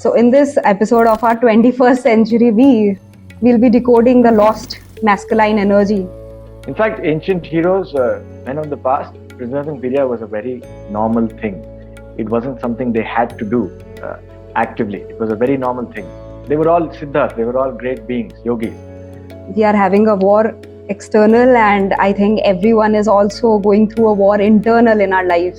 So in this episode of our 21st Century Veer, we'll be decoding the lost masculine energy. In fact, ancient heroes, men of the past, preserving Veerya was a very normal thing. It wasn't something they had to do actively. It was a very normal thing. They were all siddhas, they were all great beings, yogis. We are having a war external, and I think everyone is also going through a war internal in our life.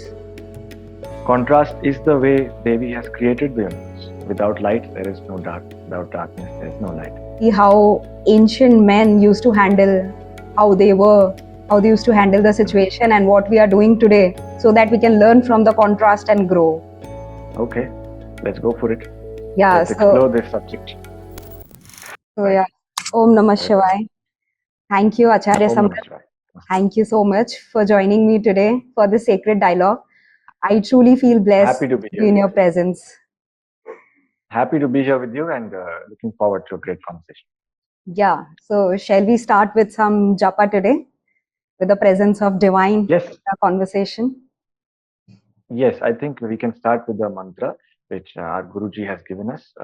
Contrast is the way Devi has created the universe. Without light, there is no dark. Without darkness, there is no light. See how ancient men used to handle, how they used to handle the situation, and what we are doing today, so that we can learn from the contrast and grow. Okay, let's go for it. Yeah, let's explore this subject. So yeah, Om Namah Shivaya. Thank you, Acharya Om Samrat. Namah Shivaya. Thank you so much for joining me today for this sacred dialogue. I truly feel blessed Happy to be here. in your presence. Happy to be here with you and looking forward to a great conversation. Yeah, so shall we start with some japa today? With the presence of divine Yes. in our conversation? Yes, I think we can start with the mantra which our Guruji has given us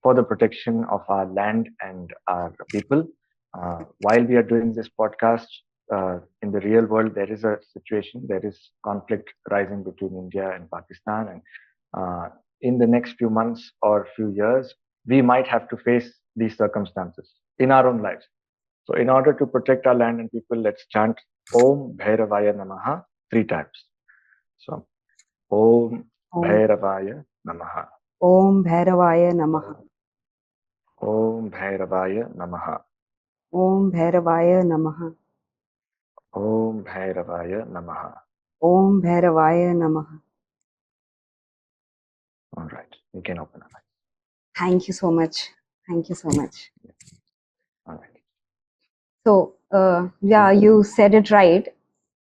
for the protection of our land and our people. While we are doing this podcast, in the real world, there is a situation, there is conflict rising between India and Pakistan. And in the next few months or few years, we might have to face these circumstances in our own lives. So in order to protect our land and people, let's chant Om Bhairavaya Namaha 3 times. So Om Bhairavaya Namaha. Om Bhairavaya Namaha. Om Bhairavaya Namaha. Om Bhairavaya Namaha. Om Bhairavaya Namaha. Om Bhairavaya Namaha. All right, we can open our eyes. Thank you so much. Thank you so much. All right. So, yeah, you said it right.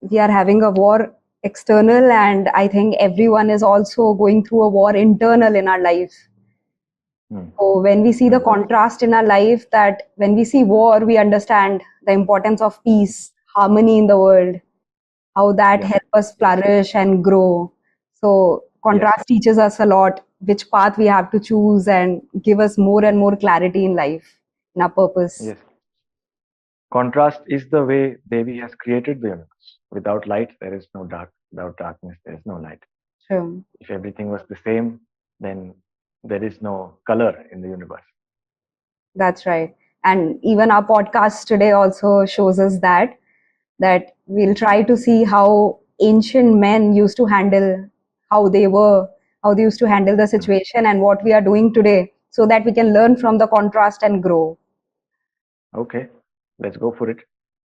We are having a war external, and I think everyone is also going through a war internal in our life. So when we see the contrast in our life, that when we see war, we understand the importance of peace, harmony in the world, how that helps us flourish and grow. So contrast teaches us a lot, which path we have to choose, and give us more and more clarity in life, in our purpose. Yes. Contrast is the way Devi has created the universe. Without light, there is no dark. Without darkness, there is no light. True. If everything was the same, then there is no color in the universe. That's right. And even our podcast today also shows us that we'll try to see how ancient men used to handle, how they used to handle the situation, and what we are doing today, so that we can learn from the contrast and grow. Okay, let's go for it.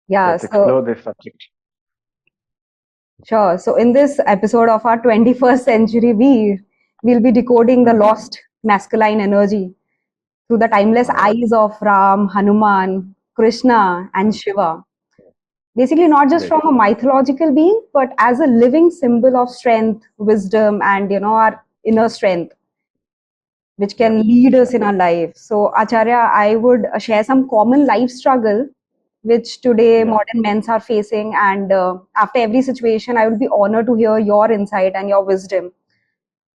Yeah, let's explore this subject. Sure. So in this episode of our 21st Century Veer, we'll be decoding the lost masculine energy through the timeless eyes of Ram, Hanuman, Krishna, and Shiva. Basically, not just from a mythological being, but as a living symbol of strength, wisdom, and our inner strength, which can lead us in our life. So, Acharya, I would share some common life struggle which today modern men are facing, and after every situation, I would be honored to hear your insight and your wisdom,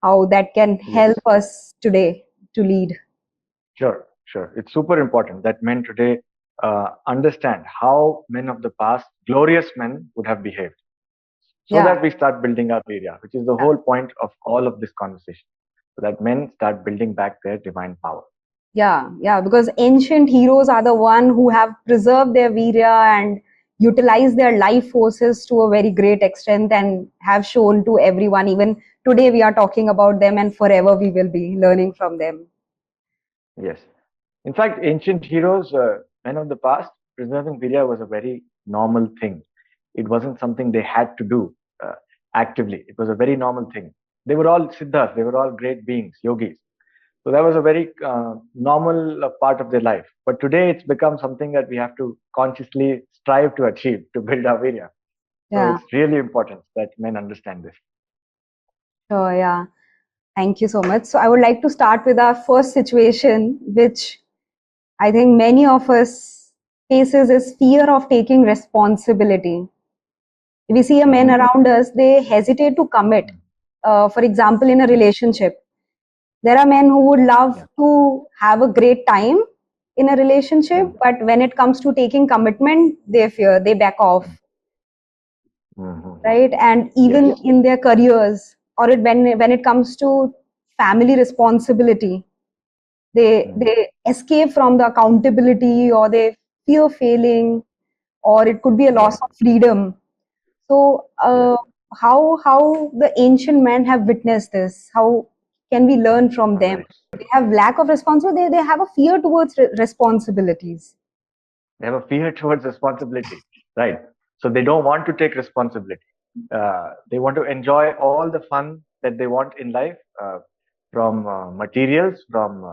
how that can help us today to lead. Sure. It's super important that men today understand how men of the past, glorious men, would have behaved, so that we start building our Veerya, which is the whole point of all of this conversation, so that men start building back their divine power. Yeah, because ancient heroes are the one who have preserved their Veerya and utilized their life forces to a very great extent, and have shown to everyone. Even today we are talking about them, and forever we will be learning from them. Yes. In fact, ancient heroes, men of the past, preserving Veerya was a very normal thing. It wasn't something they had to do actively. It was a very normal thing. They were all siddhas, they were all great beings, yogis. So that was a very normal part of their life. But today it's become something that we have to consciously strive to achieve to build our Veerya. So it's really important that men understand this. So yeah, thank you so much. So I would like to start with our first situation, which I think many of us faces, is fear of taking responsibility. We see a men around us, they hesitate to commit. For example, in a relationship, There are men who would love Yeah. to have a great time in a relationship, Mm, but when it comes to taking commitment, they fear, they back off, mm, mm. right? And even Yes. in their careers, or when it comes to family responsibility, Mm, they escape from the accountability, or they fear failing, or it could be a yeah. loss of freedom. So, Yeah. how the ancient men have witnessed this? How can we learn from All them? right. They have lack of responsibility. They have a fear towards responsibilities. They have a fear towards responsibility, right? So they don't want to take responsibility. They want to enjoy all the fun that they want in life, from materials, from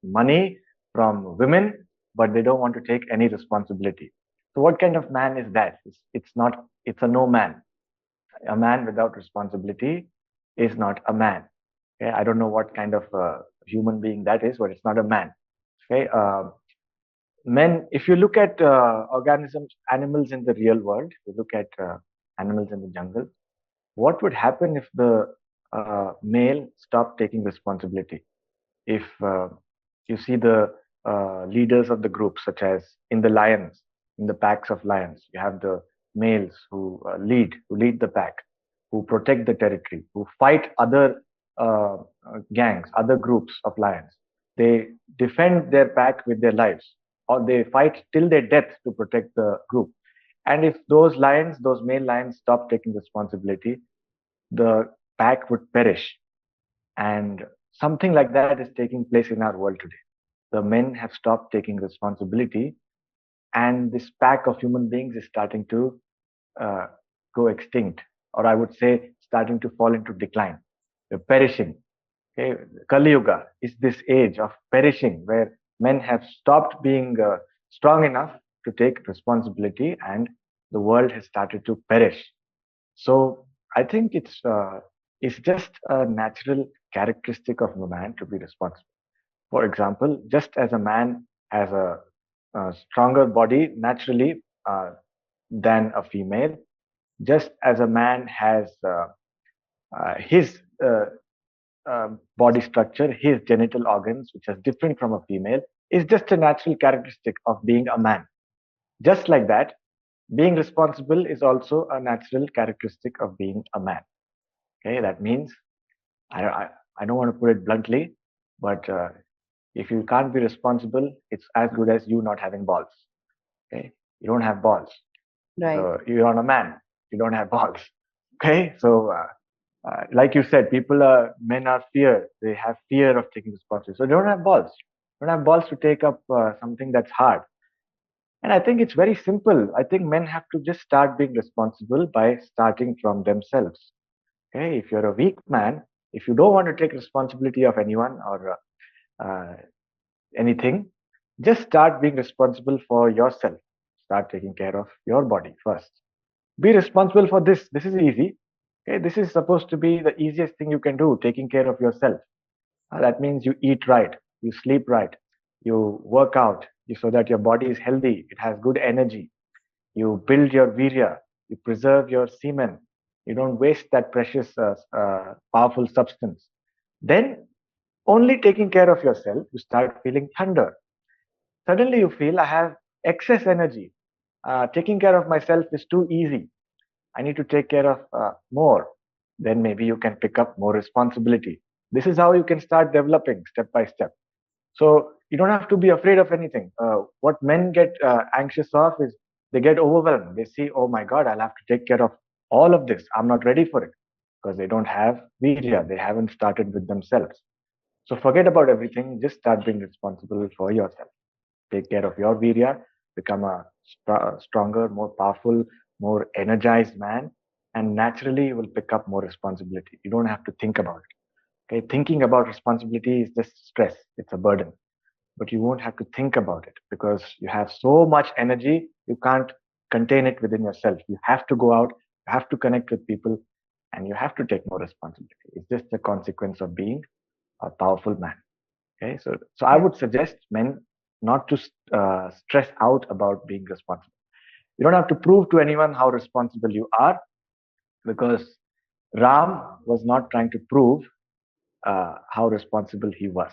money, from women, but they don't want to take any responsibility. So what kind of man is that? It's not. It's a no man. A man without responsibility is not a man. Okay? I don't know what kind of human being that is, but it's not a man. Okay. Men, if you look at organisms, animals in the real world, you look at animals in the jungle, what would happen if the male stopped taking responsibility? If you see the leaders of the group, such as in the lions, in the packs of lions, you have the males who lead the pack, who protect the territory, who fight other gangs, other groups of lions. They defend their pack with their lives, or they fight till their death to protect the group. And if those lions, those male lions, stop taking responsibility, the pack would perish. And something like that is taking place in our world today. The men have stopped taking responsibility, and this pack of human beings is starting to uh, go extinct, or I would say, starting to fall into decline. They're perishing. Okay? Kali Yuga is this age of perishing where men have stopped being strong enough to take responsibility, and the world has started to perish. So I think it's just a natural characteristic of a man to be responsible. For example, just as a man has a stronger body naturally than a female, just as a man has his body structure, his genital organs, which is different from a female, is just a natural characteristic of being a man. Just like that, being responsible is also a natural characteristic of being a man. Okay, that means I don't want to put it bluntly, but if you can't be responsible, it's as good as you not having balls. Okay, you don't have balls, Right. so you're not a man. You don't have balls. Okay, so like you said, men are fear. They have fear of taking responsibility, so they don't have balls. They don't have balls to take up something that's hard. And I think it's very simple. I think men have to just start being responsible by starting from themselves. Okay, if you're a weak man, if you don't want to take responsibility of anyone or anything, just start being responsible for yourself. Start taking care of your body first. Be responsible for this. This is easy. Okay, this is supposed to be the easiest thing you can do, taking care of yourself. That means you eat right, you sleep right, you work out so that your body is healthy, it has good energy. You build your Veerya, you preserve your semen, you don't waste that precious, powerful substance. Then, only taking care of yourself, you start feeling thunder. Suddenly, you feel I have excess energy. Taking care of myself is too easy. I need to take care of more. Then maybe you can pick up more responsibility. This is how you can start developing step by step. So you don't have to be afraid of anything. What men get anxious of is they get overwhelmed. They see, oh my God, I'll have to take care of all of this. I'm not ready for it because they don't have Veerya. They haven't started with themselves. So forget about everything. Just start being responsible for yourself. Take care of your Veerya, become a stronger, more powerful, more energized man, and naturally you will pick up more responsibility. You don't have to think about it. Okay, thinking about responsibility is just stress. It's a burden, but you won't have to think about it because you have so much energy, you can't contain it within yourself. You have to go out, you have to connect with people, and you have to take more responsibility. It's just a consequence of being a powerful man. Okay, so I Yeah. would suggest men not to stress out about being responsible. You don't have to prove to anyone how responsible you are because Ram was not trying to prove how responsible he was.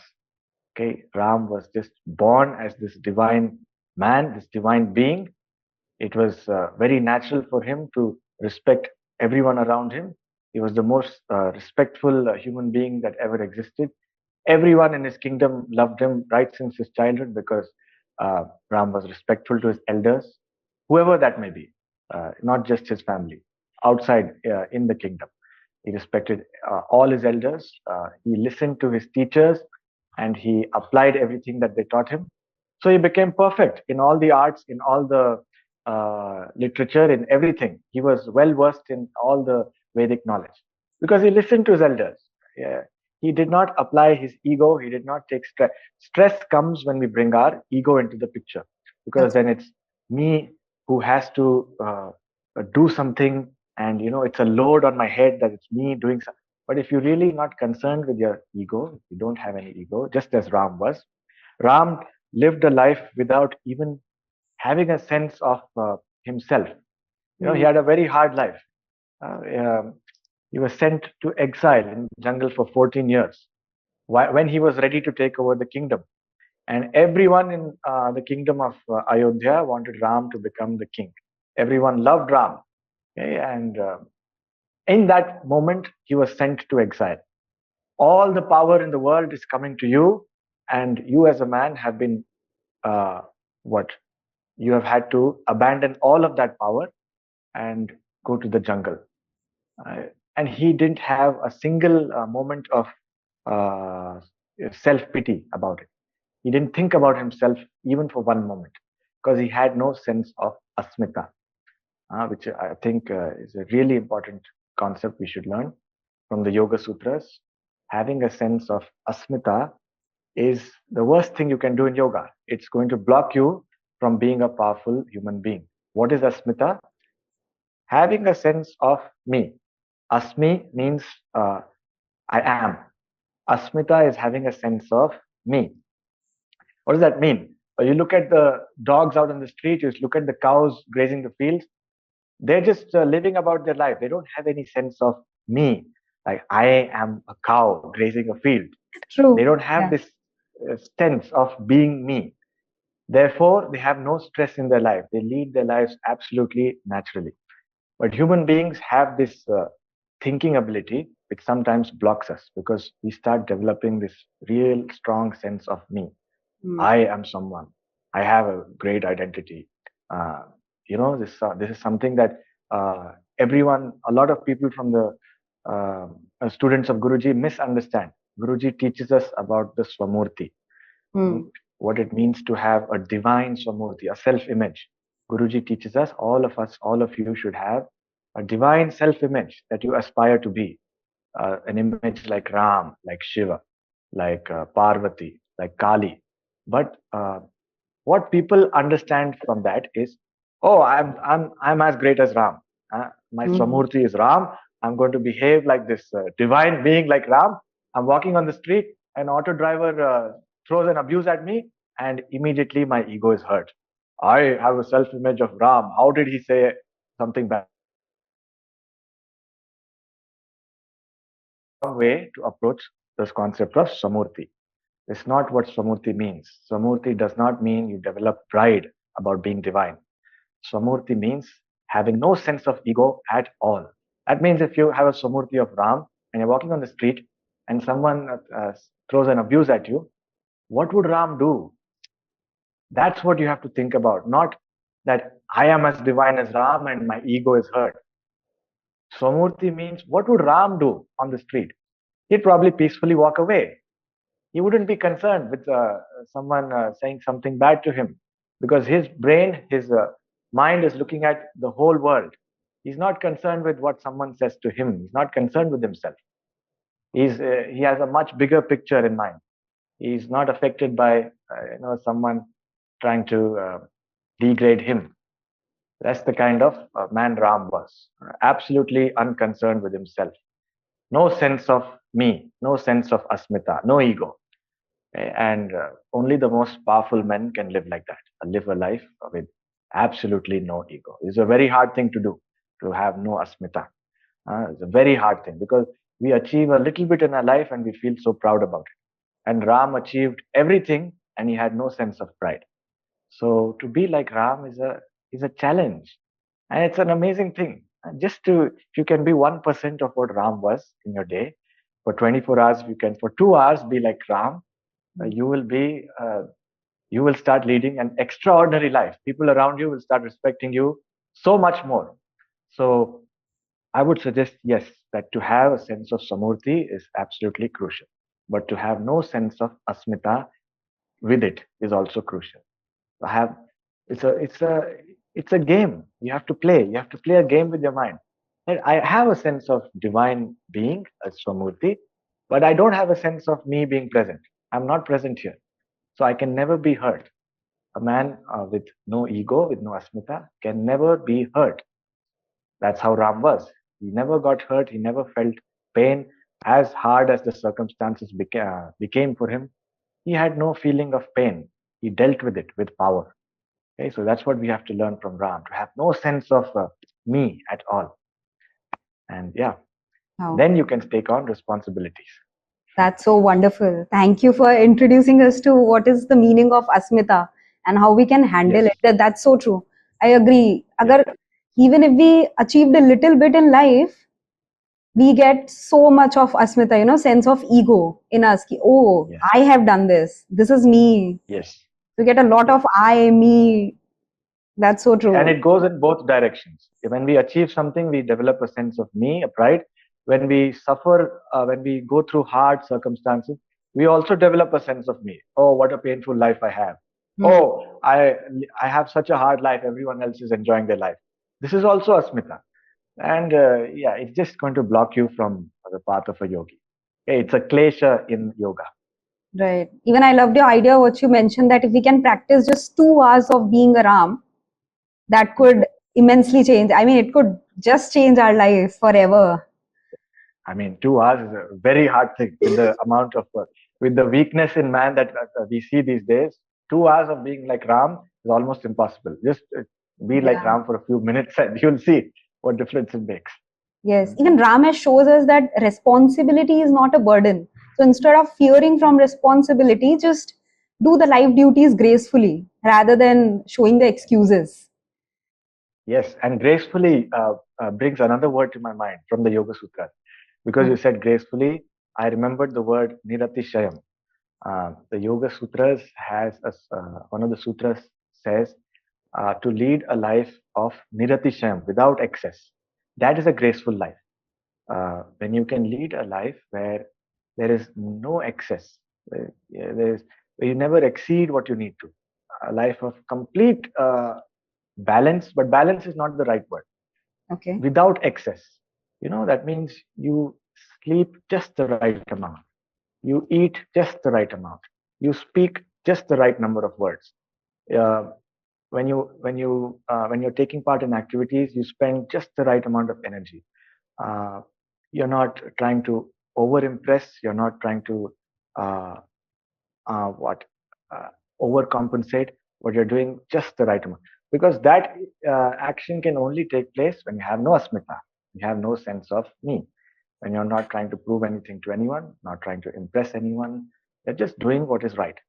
Okay, Ram was just born as this divine man, this divine being. It was very natural for him to respect everyone around him. He was the most respectful human being that ever existed. Everyone in his kingdom loved him right since his childhood because Ram was respectful to his elders, whoever that may be, not just his family, outside in the kingdom. He respected all his elders. He listened to his teachers and he applied everything that they taught him. So he became perfect in all the arts, in all the literature, in everything. He was well versed in all the Vedic knowledge because he listened to his elders. Yeah. He did not apply his ego. He did not take stress. Stress comes when we bring our ego into the picture because That's then it's me who has to do something, and it's a load on my head that it's me doing something. But if you're really not concerned with your ego, you don't have any ego, just as Ram was. Ram lived a life without even having a sense of himself. He mm, had a very hard life. Uh, um, he was sent to exile in the jungle for 14 years when he was ready to take over the kingdom. And everyone in the kingdom of Ayodhya wanted Ram to become the king. Everyone loved Ram. Okay? And in that moment, he was sent to exile. All the power in the world is coming to you, and you as a man have been uh, what? You have had to abandon all of that power and go to the jungle. Uh, and he didn't have a single moment of uh, self pity about it. He didn't think about himself even for one moment because he had no sense of asmita, which I think is a really important concept we should learn from the Yoga Sutras. Having a sense of asmita is the worst thing you can do in yoga. It's going to block you from being a powerful human being. What is asmita? Having a sense of me. Asmi means I am. Asmita is having a sense of me. What does that mean? You look at the dogs out on the street, you look at the cows grazing the fields, they're just living about their life. They don't have any sense of me, like I am a cow grazing a field. They true. don't have Yeah. this sense of being me. Therefore, they have no stress in their life. They lead their lives absolutely naturally. But human beings have this thinking ability, which sometimes blocks us because we start developing this real strong sense of me. Mm, I am someone. I have a great identity. Uh, this is something that everyone, a lot of people from the students of Guruji misunderstand. Guruji teaches us about the Swamurti, mm, mm, what it means to have a divine Swamurti, a self-image. Guruji teaches us, all of you should have a divine self-image that you aspire to be. An image like Ram, like Shiva, like Parvati, like Kali. But what people understand from that is, oh, I'm as great as Ram. My mm. Swamurti is Ram. I'm going to behave like this divine being like Ram. I'm walking on the street, an auto driver throws an abuse at me, and immediately my ego is hurt. I have a self-image of Ram. How did he say something bad? Wrong way to approach this concept of Swamurti. It's not what Swamurti means. Swamurti does not mean you develop pride about being divine. Swamurti means having no sense of ego at all. That means if you have a Swamurti of Ram and you're walking on the street and someone throws an abuse at you, what would Ram do? That's what you have to think about, not that I am as divine as Ram and my ego is hurt. Swamurti means what would Ram do on the street? He'd probably peacefully walk away. He wouldn't be concerned with someone saying something bad to him because his brain, his mind is looking at the whole world. He's not concerned with what someone says to him. He's not concerned with himself. He has a much bigger picture in mind. He's not affected by someone trying to degrade him. That's the kind of man Ram was. Absolutely unconcerned with himself. No sense of me, no sense of asmita, no ego. And only the most powerful men can live like that, live a life with absolutely no ego. It's a very hard thing to do, to have no asmita. It's a very hard thing because We achieve a little bit in our life and we feel so proud about it. And Ram achieved everything and he had no sense of pride. So to be like Ram is a challenge, and it's an amazing thing. And just to if you can be 1% of what Ram was in your day, for 24 hours, if you can for 2 hours be like Ram, you will be you will start leading an extraordinary life. People around you will start respecting you so much more. So I would suggest, yes, that to have a sense of samurti is absolutely crucial. But to have no sense of asmita with it is also crucial. To have it's a game you have to play. You have to play a game with your mind. And I have a sense of divine being as Swamurti, but I don't have a sense of me being present. I'm not present here. So I can never be hurt. A man with no ego, with no asmita, can never be hurt. That's how Ram was. He never got hurt. He never felt pain as hard as the circumstances became for him. He had no feeling of pain. He dealt with it with power. Okay, so that's what we have to learn from Ram, to have no sense of me at all. And yeah, then you can take on responsibilities. That's so wonderful. Thank you for introducing us to what is the meaning of asmita and how we can handle Yes. it. That's so true. I agree. Yeah. Even if we achieved a little bit in life, we get so much of asmita, sense of ego in us. Oh, Yes. I have done this. This is me. Yes. We get a lot of I, me. That's so true. And it goes in both directions. When we achieve something, we develop a sense of me, a pride. When we suffer, when we go through hard circumstances, we also develop a sense of me. Oh, what a painful life I have. Oh, I have such a hard life. Everyone else is enjoying their life. This is also asmita. And yeah, it's just going to block you from the path of a yogi. It's a klesha in yoga. Right. Even I loved your idea, what you mentioned, that if we can practice just 2 hours of being a Ram, that could immensely change. I mean, it could just change our life forever. I mean, 2 hours is a very hard thing with the amount of, with the weakness in man that we see these days. 2 hours of being like Ram is almost impossible. Just be like Ram for a few minutes and you'll see what difference it makes. Yes, even Rama shows us that responsibility is not a burden. So instead of fearing from responsibility, just do the life duties gracefully rather than showing the excuses. Yes, and gracefully brings another word to my mind from the Yoga Sutras. Because you said gracefully, I remembered the word niratishayam. The Yoga Sutras has one of the sutras says to lead a life of niratishayam, without excess. That is a graceful life. When you can lead a life where there is no excess, where you never exceed what you need to, a life of complete balance, but balance is not the right word. Okay. Without excess, that means you sleep just the right amount, you eat just the right amount, you speak just the right number of words. When you're taking part in activities, you spend just the right amount of energy. You're not trying to over impress. You're not trying to uh, what overcompensate. What you're doing just the right amount, because that action can only take place when you have no asmita, you have no sense of me, when you're not trying to prove anything to anyone, not trying to impress anyone. You're just doing what is right.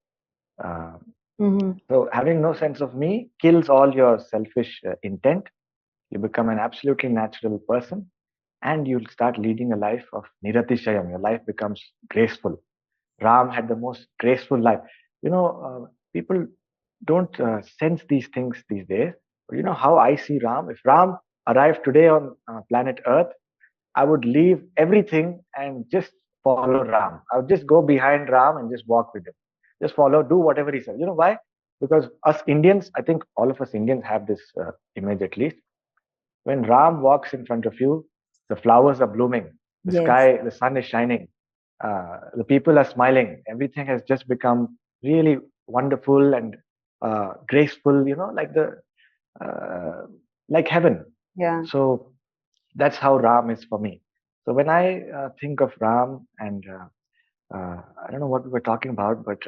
So having no sense of me kills all your selfish intent. You become an absolutely natural person, and you'll start leading a life of niratishayam. Your life becomes graceful. Ram had the most graceful life. People don't sense these things these days. But you know how I see Ram? If Ram arrived today on planet Earth, I would leave everything and just follow Ram. I would just go behind Ram and just walk with him. Just follow, do whatever he says. You know why? Because us Indians, I think all of us Indians have this image at least. When Ram walks in front of you, the flowers are blooming, the sky, the sun is shining, the people are smiling. Everything has just become really wonderful and graceful. Like heaven. Yeah. So that's how Ram is for me. So when I think of Ram, and I don't know what we were talking about, but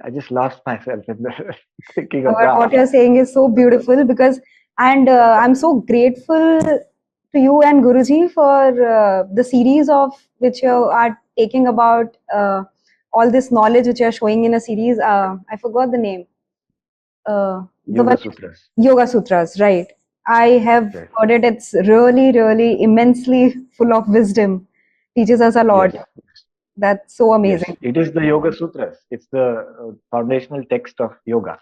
I just lost myself in the thinking of Ram. What you're saying is so beautiful, because, and I'm so grateful to to you and Guruji for the series of which you are taking about all this knowledge which you are showing in a series. I forgot the name. The Yoga one Sutras. Yoga Sutras, right? I have Right. heard it. It's really, really immensely full of wisdom. Teaches us a lot. Yes. That's so Yes. amazing. It is the Yoga Sutras. It's the foundational text of yoga.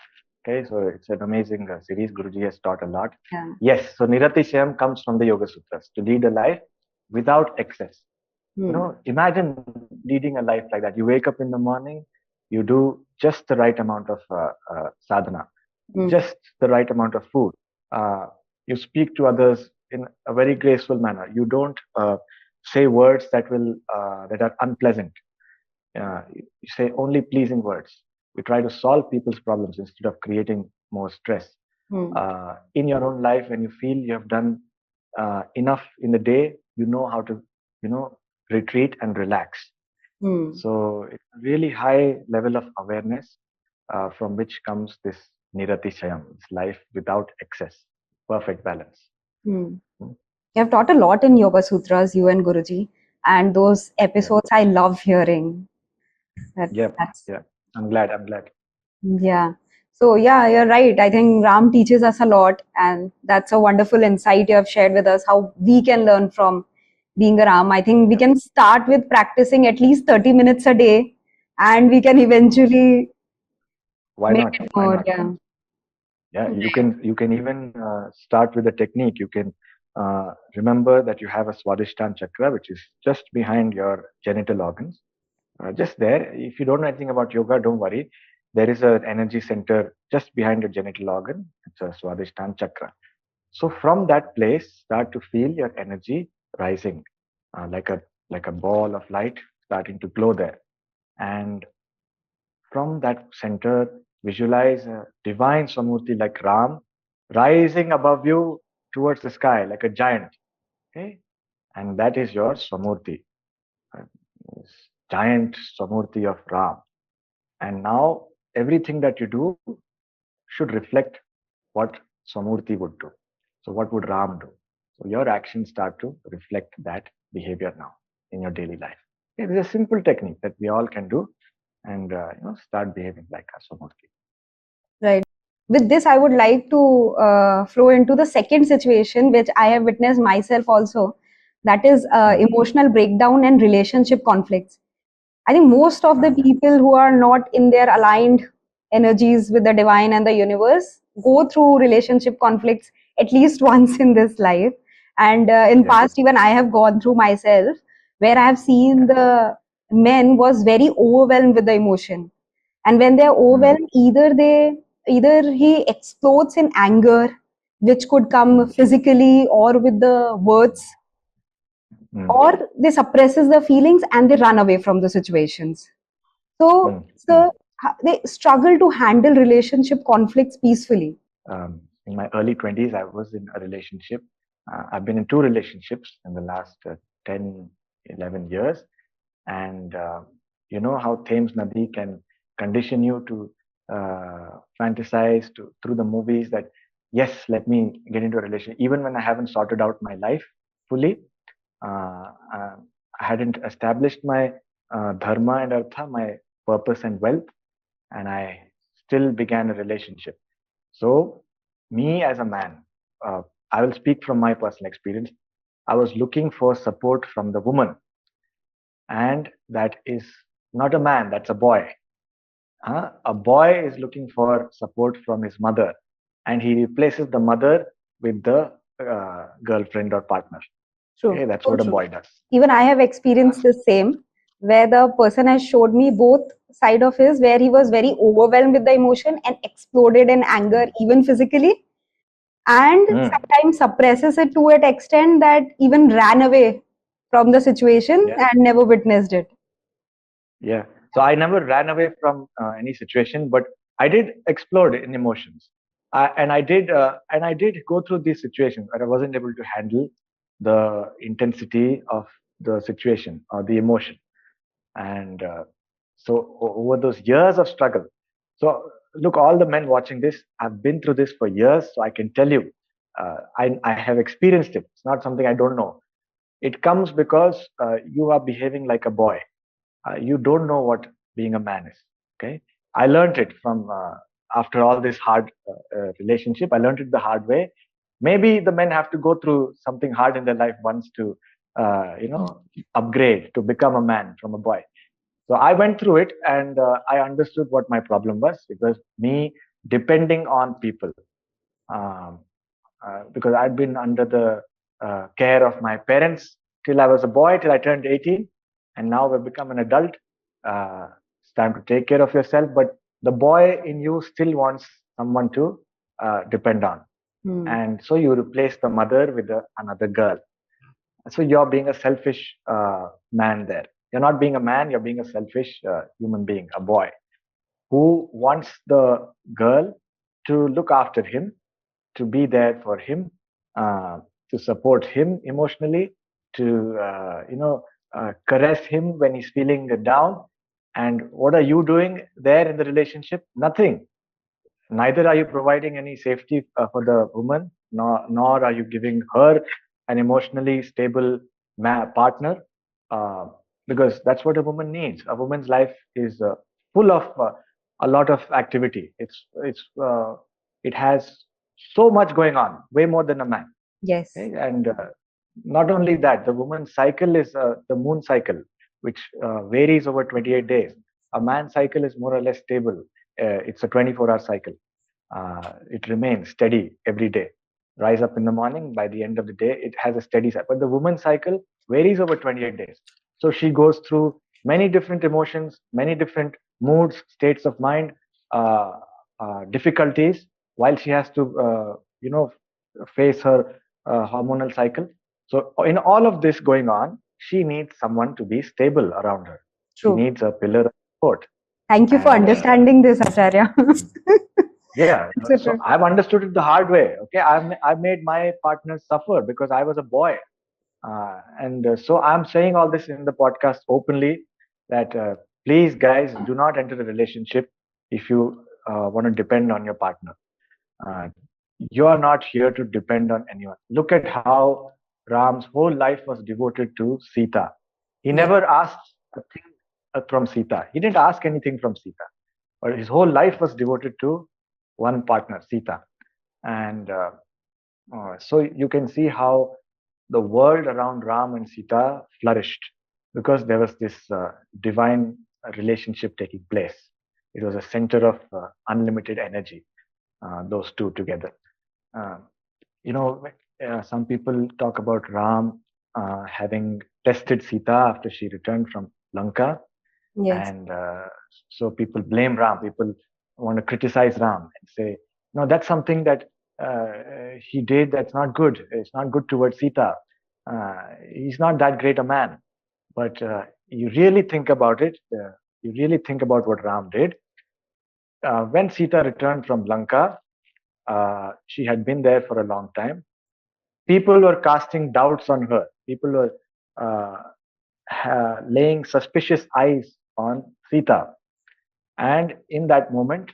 Okay, so it's an amazing series. Guruji has taught a lot. Yeah. Yes, so Niratishayam comes from the Yoga Sutras to lead a life without excess. Hmm. Imagine leading a life like that. You wake up in the morning, you do just the right amount of sadhana, Hmm. just the right amount of food. Uh, you speak to others in a very graceful manner. You don't say words that are unpleasant. You say only pleasing words. You try to solve people's problems instead of creating more stress. Hmm. In your own life, when you feel you have done enough in the day, you know how to, retreat and relax. Hmm. So it's a really high level of awareness from which comes this Niratishayam, it's life without excess, perfect balance. Hmm. Mm. You have taught a lot in Yoga Sutras, you and Guruji, and those Yeah, episodes I love hearing. yeah, That's yeah. I'm glad. I'm glad. yeah. So yeah, you're right. I think Ram teaches us a lot, and that's a wonderful insight you have shared with us. How we can learn from being a Ram. I think we Yeah. can start with practicing at least 30 minutes a day, and we can eventually Why make not? it Why more. not? Yeah. Yeah, you can even start with a technique. You can remember that you have a Swadhisthana chakra, which is just behind your genital organs. Just there. If you don't know anything about yoga, don't worry. There is an energy center just behind your genital organ. It's a Swadhisthana chakra. So from that place, start to feel your energy rising, like a ball of light starting to glow there. And from that center, visualize a divine Samurti like Ram rising above you towards the sky like a giant. Okay, and that is your Samurti, uh, this giant Samurti of Ram. And now everything that you do should reflect what Samurti would do. So what would Ram do? So your actions start to reflect that behavior now in your daily life. It is a simple technique that we all can do, and start behaving like a Samurti. Right. With this, I would like to flow into the second situation, which I have witnessed myself also. That is Mm. emotional breakdown and relationship conflicts. I think most of the Yeah. people who are not in their aligned energies with the divine and the universe go through relationship conflicts at least once in this life. And in Yes. past, even I have gone through myself, where I have seen Yeah. the men was very overwhelmed with the emotion. And when they're Mm. overwhelmed, either he explodes in anger, which could come Mm. physically or with the words, Mm. or they suppresses the feelings and they run away from the situations. So, Mm. Mm. so they struggle to handle relationship conflicts peacefully. In my early 20s, I was in a relationship. I've been in two relationships in the last 10, 11 years. And you know how Thames Nadi can condition you to fantasize through the movies that, yes, let me get into a relationship. Even when I haven't sorted out my life fully, I hadn't established my dharma and artha, my purpose and wealth, and I still began a relationship. So, me as a man, uh, I will speak from my personal experience. I was looking for support from the woman, and that is not a man, that's a boy. A boy is looking for support from his mother, and he replaces the mother with the girlfriend or partner. True, Okay, that's so what a true. boy does. Even I have experienced the same, where the person has showed me both side of his, where he was very overwhelmed with the emotion and exploded in anger, Mm. even physically, and Mm. sometimes suppresses it to an extent that even ran away from the situation Yeah, and never witnessed it. yeah. So I never ran away from any situation, but I did explode in emotions, and I did go through these situations where I wasn't able to handle the intensity of the situation or the emotion. And so over those years of struggle, so look, all the men watching this, I've been through this for years, so I can tell you, I have experienced it. It's not something I don't know. It comes because you are behaving like a boy. You don't know what being a man is. Okay, I learned it from after all this hard relationship. I learned it the hard way. Maybe the men have to go through something hard in their life once to upgrade to become a man from a boy. So I went through it, and I understood what my problem was. It was me depending on people. Um, because I'd been under the care of my parents till I was a boy, till I turned 18, and now I've become an adult. It's time to take care of yourself, but the boy in you still wants someone to depend on. Hmm. And so you replace the mother with another girl. So you're being a selfish man there. You're not being a man, you're being a selfish human being, a boy who wants the girl to look after him, to be there for him, uh, to support him emotionally, to caress him when he's feeling down. And what are you doing there in the relationship? Nothing. Neither are you providing any safety for the woman, nor are you giving her an emotionally stable partner, uh, because that's what a woman needs. A woman's life is full of a lot of activity. It has so much going on, way more than a man. Yes. Okay? And not only that, the woman's cycle is the moon cycle, which varies over 28 days. A man's cycle is more or less stable. It's a 24-hour cycle. It remains steady every day. Rise up in the morning, by the end of the day, it has a steady cycle. But the woman's cycle varies over 28 days. So she goes through many different emotions, many different moods, states of mind, uh, difficulties, while she has to, face her hormonal cycle. So, in all of this going on, she needs someone to be stable around her. She True. needs a pillar of support. Thank you for And understanding this, Acharya. yeah, So so true. I've understood it the hard way. Okay, I made my partner suffer because I was a boy, and so I'm saying all this in the podcast openly that please, guys, do not enter a relationship if you want to depend on your partner. Uh, you are not here to depend on anyone. Look at how Ram's whole life was devoted to Sita. He Yes. never asked a thing from Sita. He didn't ask anything from Sita, but his whole life was devoted to one partner, Sita. And so you can see how the world around Ram and Sita flourished because there was this divine relationship taking place. It was a center of unlimited energy, those two together. Uh, some people talk about Ram having tested Sita after she returned from Lanka, Yes. and so people blame Ram. People want to criticize Ram and say, no, that's something that he did that's not good. It's not good towards Sita. He's not that great a man. But you really think about it, you really think about what Ram did. When Sita returned from Lanka, she had been there for a long time. People were casting doubts on her. People were uh, laying suspicious eyes on Sita. And in that moment,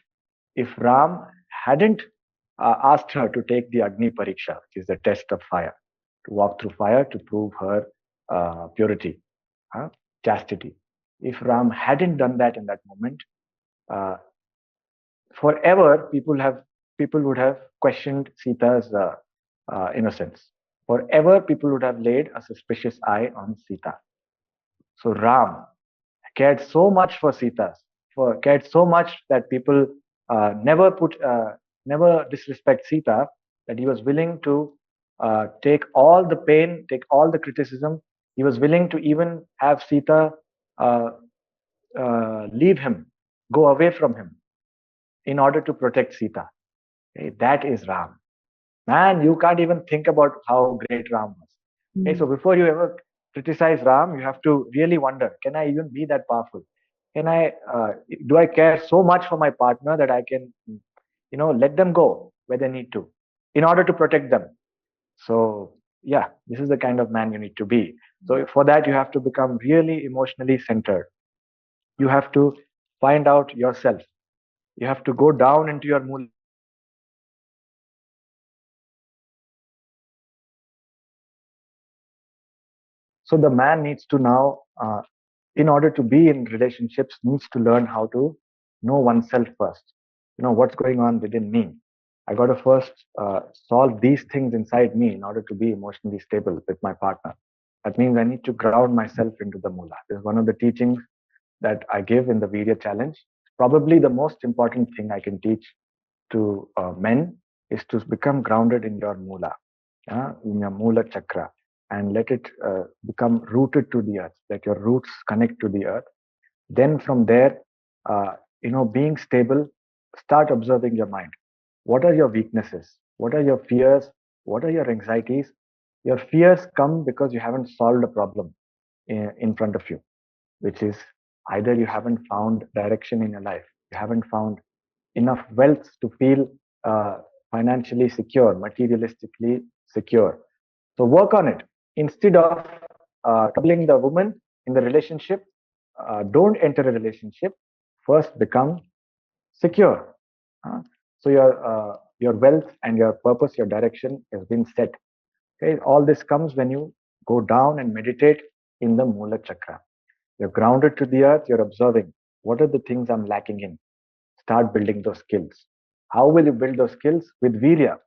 if Ram hadn't asked her to take the Agni Pariksha, which is the test of fire, to walk through fire to prove her purity, chastity, if Ram hadn't done that in that moment, uh, forever people would have questioned Sita's innocence. Forever people would have laid a suspicious eye on Sita. So Ram cared so much for Sita, for cared so much that people never disrespect Sita, that he was willing to take all the pain, take all the criticism. He was willing to even have Sita uh, leave him, go away from him, in order to protect Sita. Okay, that is Ram. Man, you can't even think about how great Ram was. Okay, Mm. so before you ever criticize Ram, you have to really wonder: can I even be that powerful? Can I? Do I care so much for my partner that I can, let them go where they need to, in order to protect them? So yeah, this is the kind of man you need to be. So for that, you have to become really emotionally centered. You have to find out yourself. You have to go down into your mool So the man needs to now, in order to be in relationships, needs to learn how to know oneself first. What's going on within me. I got to first solve these things inside me in order to be emotionally stable with my partner. That means I need to ground myself into the mula. This is one of the teachings that I give in the Veerya challenge. Probably the most important thing I can teach to men is to become grounded in your mula, in your mula chakra, and let it become rooted to the earth. Let your roots connect to the earth. Then from there, being stable, start observing your mind. What are your weaknesses? What are your fears? What are your anxieties? Your fears come because you haven't solved a problem in front of you, which is either you haven't found direction in your life, you haven't found enough wealth to feel uh, financially secure, materialistically secure. So work on it. Instead of troubling the woman in the relationship, don't enter a relationship. First, become secure. Uh, so your wealth and your purpose, your direction has been set. Okay, all this comes when you go down and meditate in the Mula Chakra. You're grounded to the earth. You're observing what are the things I'm lacking in. Start building those skills. How will you build those skills? With Veerya.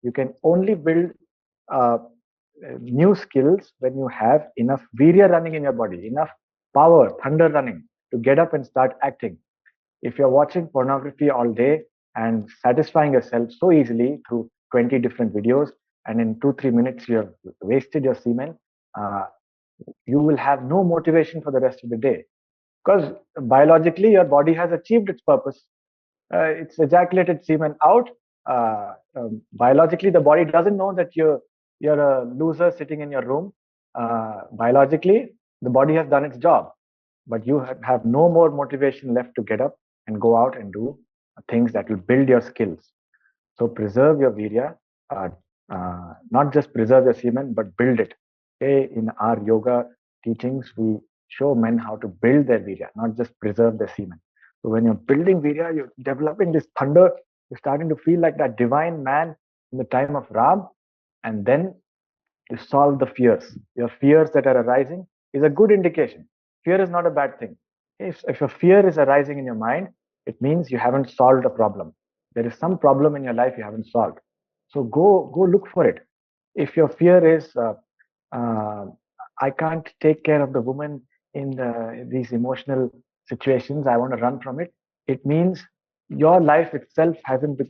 You can only build uh, new skills when you have enough Veerya running in your body, enough power, thunder running to get up and start acting. If you're watching pornography all day and satisfying yourself so easily through 20 different videos, and in 2 3 minutes you have wasted your semen, uh, you will have no motivation for the rest of the day because biologically your body has achieved its purpose. It's ejaculated semen out. Biologically, the body doesn't know that you're a loser sitting in your room. Biologically, the body has done its job, but you have no more motivation left to get up and go out and do things that will build your skills. So preserve your virya, uh, not just preserve your semen, but build it. Okay? In our yoga teachings, we show men how to build their virya, not just preserve their semen. So when you're building virya, you're developing this thunder. You're starting to feel like that divine man in the time of Ram, and then you solve the fears. Your fears that are arising is a good indication. Fear is not a bad thing. If a fear is arising in your mind, it means you haven't solved a problem. There is some problem in your life you haven't solved. So go look for it. If your fear is uh, I can't take care of the woman in these emotional situations, I want to run from it. It means your life itself hasn't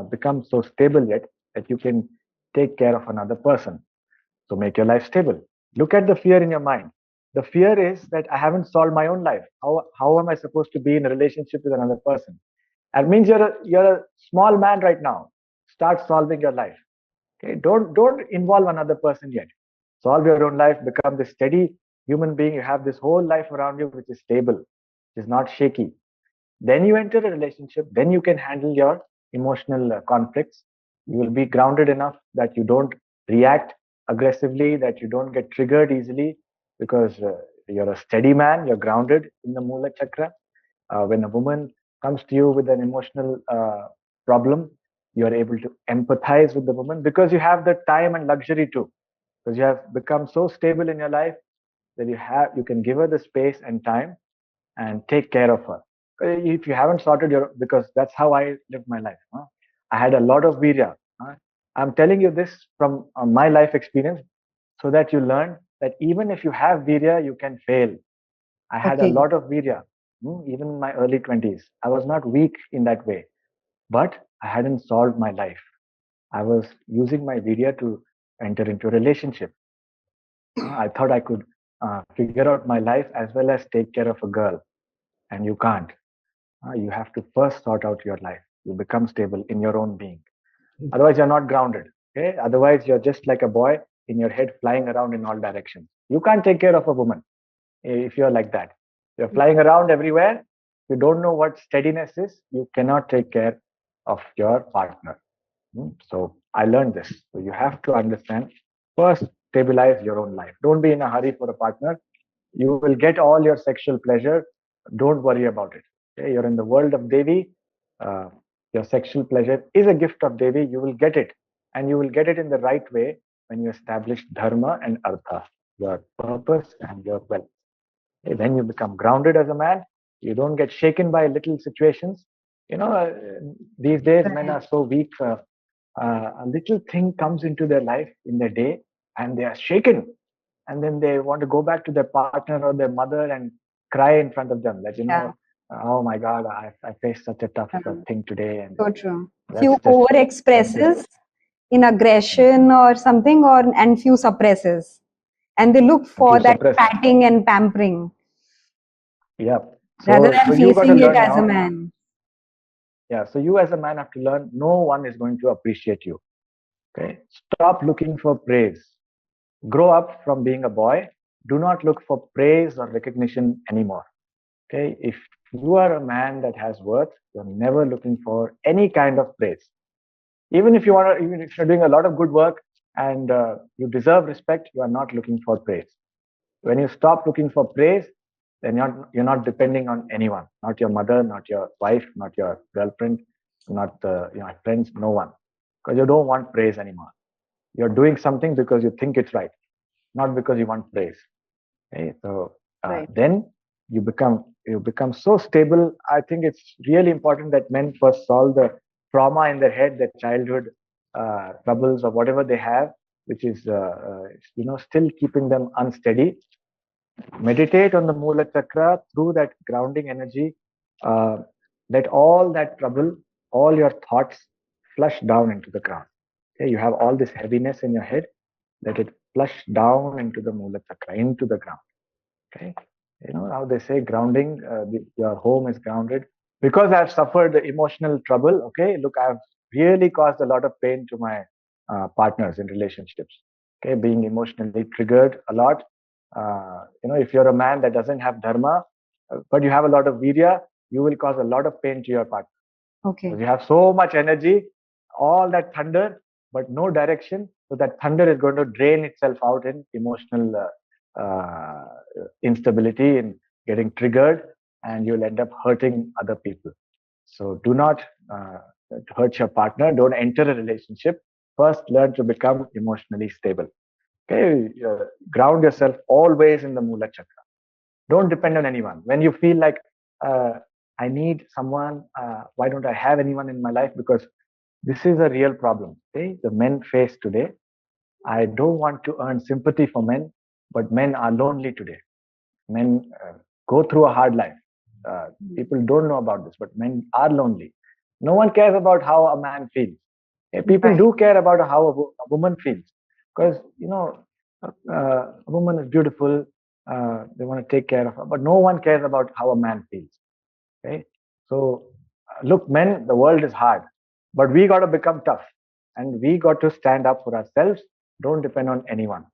become so stable yet that you can take care of another person. So make your life stable. Look at the fear in your mind. The fear is that I haven't solved my own life. How am I supposed to be in a relationship with another person? That means you're a small man right now. Start solving your life. Okay, don't involve another person yet. Solve your own life. Become this steady human being. You have this whole life around you which is stable, which is not shaky. Then you enter a relationship. Then you can handle your emotional conflicts. You will be grounded enough that you don't react aggressively, that you don't get triggered easily, because you're a steady man. You're grounded in the Mula Chakra. When a woman comes to you with an emotional problem, you are able to empathize with the woman because you have the time and luxury to. Because you have become so stable in your life that you can give her the space and time and take care of her. If you haven't sorted your, because that's how I lived my life. Huh? I had a lot of virya. Huh? I'm telling you this from my life experience so that you learn that even if you have virya, you can fail. I had a Okay. lot of virya, even in my early 20s. I was not weak in that way, but I hadn't solved my life. I was using my virya to enter into a relationship. I thought I could figure out my life as well as take care of a girl, and you can't. You have to first sort out your life. You become stable in your own being. Otherwise, you're not grounded. Okay? Otherwise, you're just like a boy in your head flying around in all directions. You can't take care of a woman if you're like that. You're flying around everywhere. You don't know what steadiness is. You cannot take care of your partner. So I learned this. So you have to understand first, stabilize your own life. Don't be in a hurry for a partner. You will get all your sexual pleasure. Don't worry about it. Okay? You're in the world of Devi. Uh, your sexual pleasure is a gift of Devi. You will get it. And you will get it in the right way when you establish dharma and artha. your purpose, and your wealth. When you become grounded as a man, you don't get shaken by little situations. These days men Right. are so weak. A little thing comes into their life in their day, and they are shaken, and then they want to go back to their partner or their mother and cry in front of them. That Yeah. oh my God, I faced such a tough Yeah. thing today, and So true. let's Few just over let this. expresses in aggression or something, or and few suppresses, and they look And for you that suppress. patting and pampering Yeah. rather So than you got to facing it learn as a now. man. Yeah. So you as a man have to learn. No one is going to appreciate you. Okay. Stop looking for praise. Grow up from being a boy. Do not look for praise or recognition anymore. Okay. If you are a man that has worth, you're never looking for any kind of praise. Even if you're doing a lot of good work and you deserve respect, you are not looking for praise. When you stop looking for praise, then you're not depending on anyone, not your mother, not your wife, not your girlfriend, not your friends, no one, because you don't want praise anymore. You're doing something because you think it's right, not because you want praise. Okay? So Right. then you become so stable. I think it's really important that men first solve the trauma in their head, their childhood troubles or whatever they have, which is still keeping them unsteady. Meditate on the Mula Chakra through that grounding energy. Uh, let all that trouble, all your thoughts flush down into the ground. Okay, you have all this heaviness in your head, let it flush down into the Mula Chakra, into the ground. Okay, how they say grounding, your home is grounded. Because I've suffered emotional trouble, okay, look, I've really caused a lot of pain to my partners in relationships. Okay, being emotionally triggered a lot. If you're a man that doesn't have dharma, but you have a lot of virya, you will cause a lot of pain to your partner. Okay. Because you have so much energy, all that thunder, but no direction. So that thunder is going to drain itself out in emotional instability and getting triggered, and you'll end up hurting other people. So do not uh, hurt your partner. Don't enter a relationship. First, learn to become emotionally stable. Okay, ground yourself always in the Mula Chakra. Don't depend on anyone. When you feel like uh, I need someone, why don't I have anyone in my life? Because this is a real problem. Okay, the men face today. I don't want to earn sympathy for men, but men are lonely today. Men go through a hard life. People don't know about this, but men are lonely. No one cares about how a man feels. People Right. do care about how a woman feels, because a woman is beautiful. They want to take care of her, but no one cares about how a man feels. Okay, so look, men, the world is hard, but we got to become tough, and we got to stand up for ourselves. Don't depend on anyone.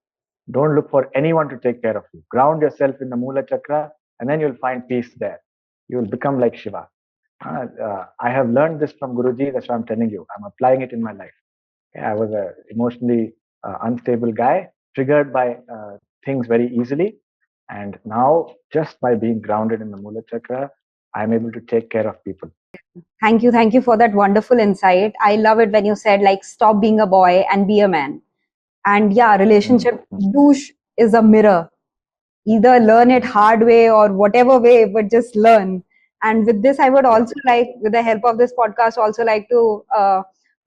Don't look for anyone to take care of you. Ground yourself in the Mula Chakra, and then you'll find peace there. You will become like Shiva. I have learned this from Guruji. That's why I'm telling you. I'm applying it in my life. I was a emotionally unstable guy, triggered by things very easily. And now, just by being grounded in the Mula Chakra, I'm able to take care of people. Thank you. Thank you for that wonderful insight. I love it when you said, like, stop being a boy and be a man. And yeah, Mm, relationship mm. douche is a mirror. Either learn it hard way or whatever way, but just learn. And with this, I would Yeah. also like, with the help of this podcast, also like to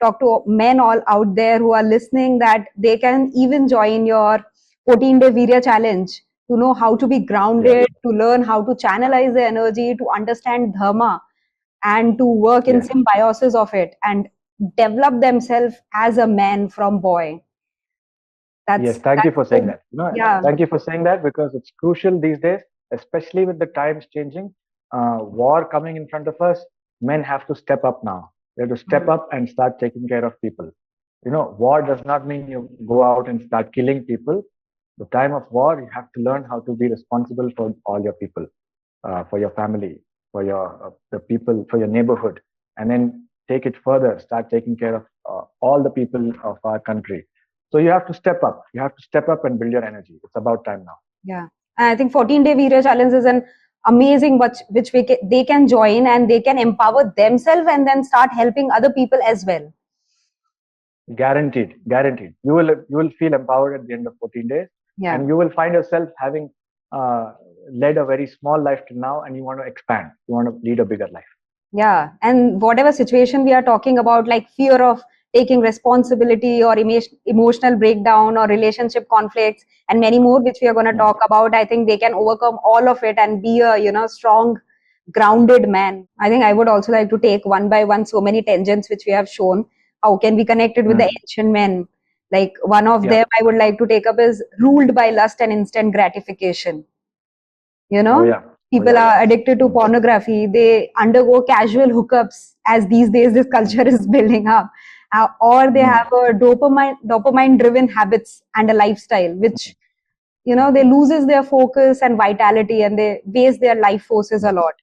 talk to men all out there who are listening, that they can even join your 14-day Veerya challenge to know how to be Yes. grounded, to learn how to channelize the energy, to understand dharma, and to work in Yes. symbiosis of it and develop themselves as a man from boy. Yes, That's thank you that's for saying so, that. yeah. Thank you for saying that, because it's crucial these days, especially with the times changing, war coming in front of us. Men have to step up now. They have to step up and start taking care of people. War does not mean you go out and start killing people. The time of war, you have to learn how to be responsible for all your people, for your family, for your the people, for your neighborhood, and then take it further. Start taking care of all the people of our country. So you have to step up. You have to step up and build your energy. It's about time now. Yeah, and I think 14-day Veerya challenge is an amazing, which they can join and they can empower themselves and then start helping other people as well. Guaranteed, guaranteed. You will feel empowered at the end of 14 days. Yeah. And you will find yourself having led a very small life till now, and you want to expand, you want to lead a bigger life. Yeah, and whatever situation we are talking about, like fear of taking responsibility or emotional breakdown or relationship conflicts and many more, which we are going to talk about, I think they can overcome all of it and be a, strong, grounded man. I think I would also like to take one by one so many tangents which we have shown. How can we connect it with the ancient men? Like one of them I would like to take up is ruled by lust and instant gratification. People are addicted to pornography. They undergo casual hookups as these days this culture is building up. Or they have a dopamine driven habits and a lifestyle, which, they loses their focus and vitality and they waste their life forces a lot.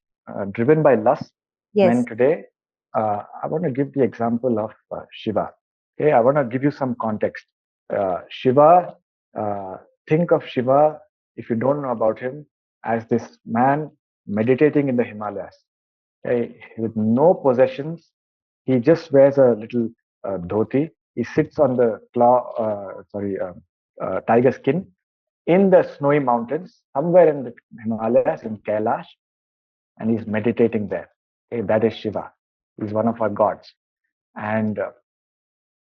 Driven by lust, men Yes. today, I want to give the example of Shiva. Okay, I want to give you some context. Shiva, think of Shiva, if you don't know about him, as this man meditating in the Himalayas. Okay, with no possessions, he just wears a little dhoti. He sits on the tiger skin in the snowy mountains, somewhere in the Himalayas, in Kailash, and he's meditating there. Okay, that is Shiva. He's one of our gods. And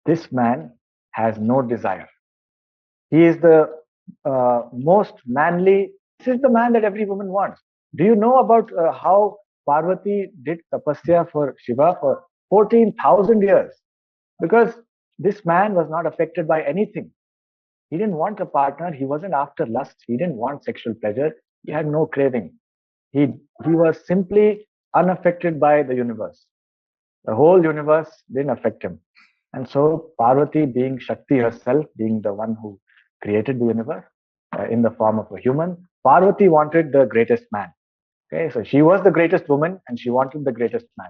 this man has no desire. He is the most manly. This is the man that every woman wants. Do you know about how Parvati did tapasya for Shiva for 14,000 years? Because this man was not affected by anything. He didn't want a partner. He wasn't after lust. He didn't want sexual pleasure. He had no craving. He, he was simply unaffected by the universe. The whole universe didn't affect him. And so Parvati, being Shakti herself, being the one who created the universe in the form of a human, Parvati wanted the greatest man. Okay, so she was the greatest woman and she wanted the greatest man.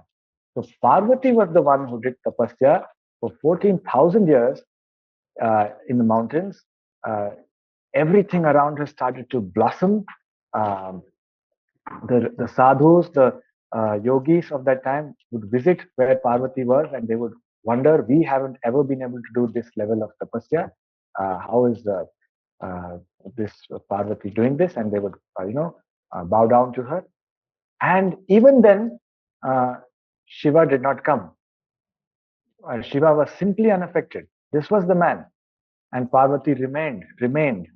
So Parvati was the one who did tapasya for 14,000 years in the mountains. Everything around her started to blossom. Um, the sadhus, the yogis of that time would visit where Parvati was, and they would wonder, we haven't ever been able to do this level of tapasya. How is uh, this Parvati doing this? And they would, bow down to her. And even then, uh, Shiva did not come. Shiva was simply unaffected. This was the man. And Parvati remained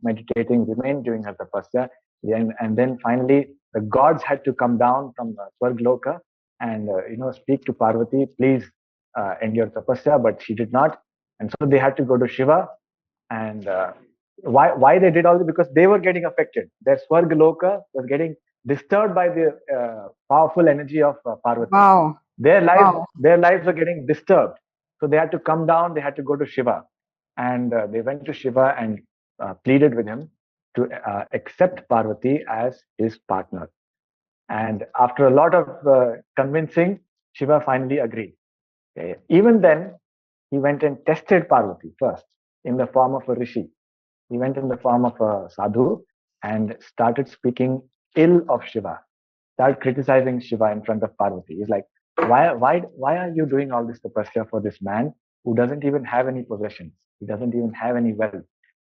meditating, remained doing her tapasya. And then finally, the gods had to come down from Swargloka and speak to Parvati, please end your tapasya, but she did not. And so they had to go to Shiva. And why they did all this? Because they were getting affected. Their Swargloka was getting disturbed by the powerful energy of Parvati. Wow. Their lives were getting disturbed. So they had to come down, they had to go to Shiva. And they went to Shiva and pleaded with him to accept Parvati as his partner. And after a lot of convincing, Shiva finally agreed. Okay. Even then, he went and tested Parvati first in the form of a rishi. He went in the form of a sadhu and started speaking ill of Shiva, started criticizing Shiva in front of Parvati. He's like, why are you doing all this tapasya for this man who doesn't even have any possessions? He doesn't even have any wealth.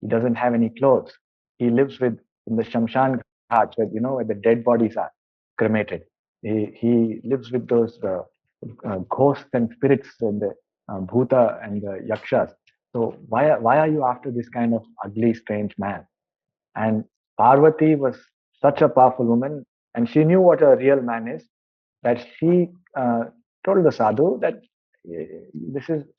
He doesn't have any clothes. He lives with in the Shamshan Ghats, where the dead bodies are cremated. He lives with those ghosts and spirits and the bhuta and the yakshas. So why are you after this kind of ugly, strange man? And Parvati was such a powerful woman, and she knew what a real man is, that she told the sadhu that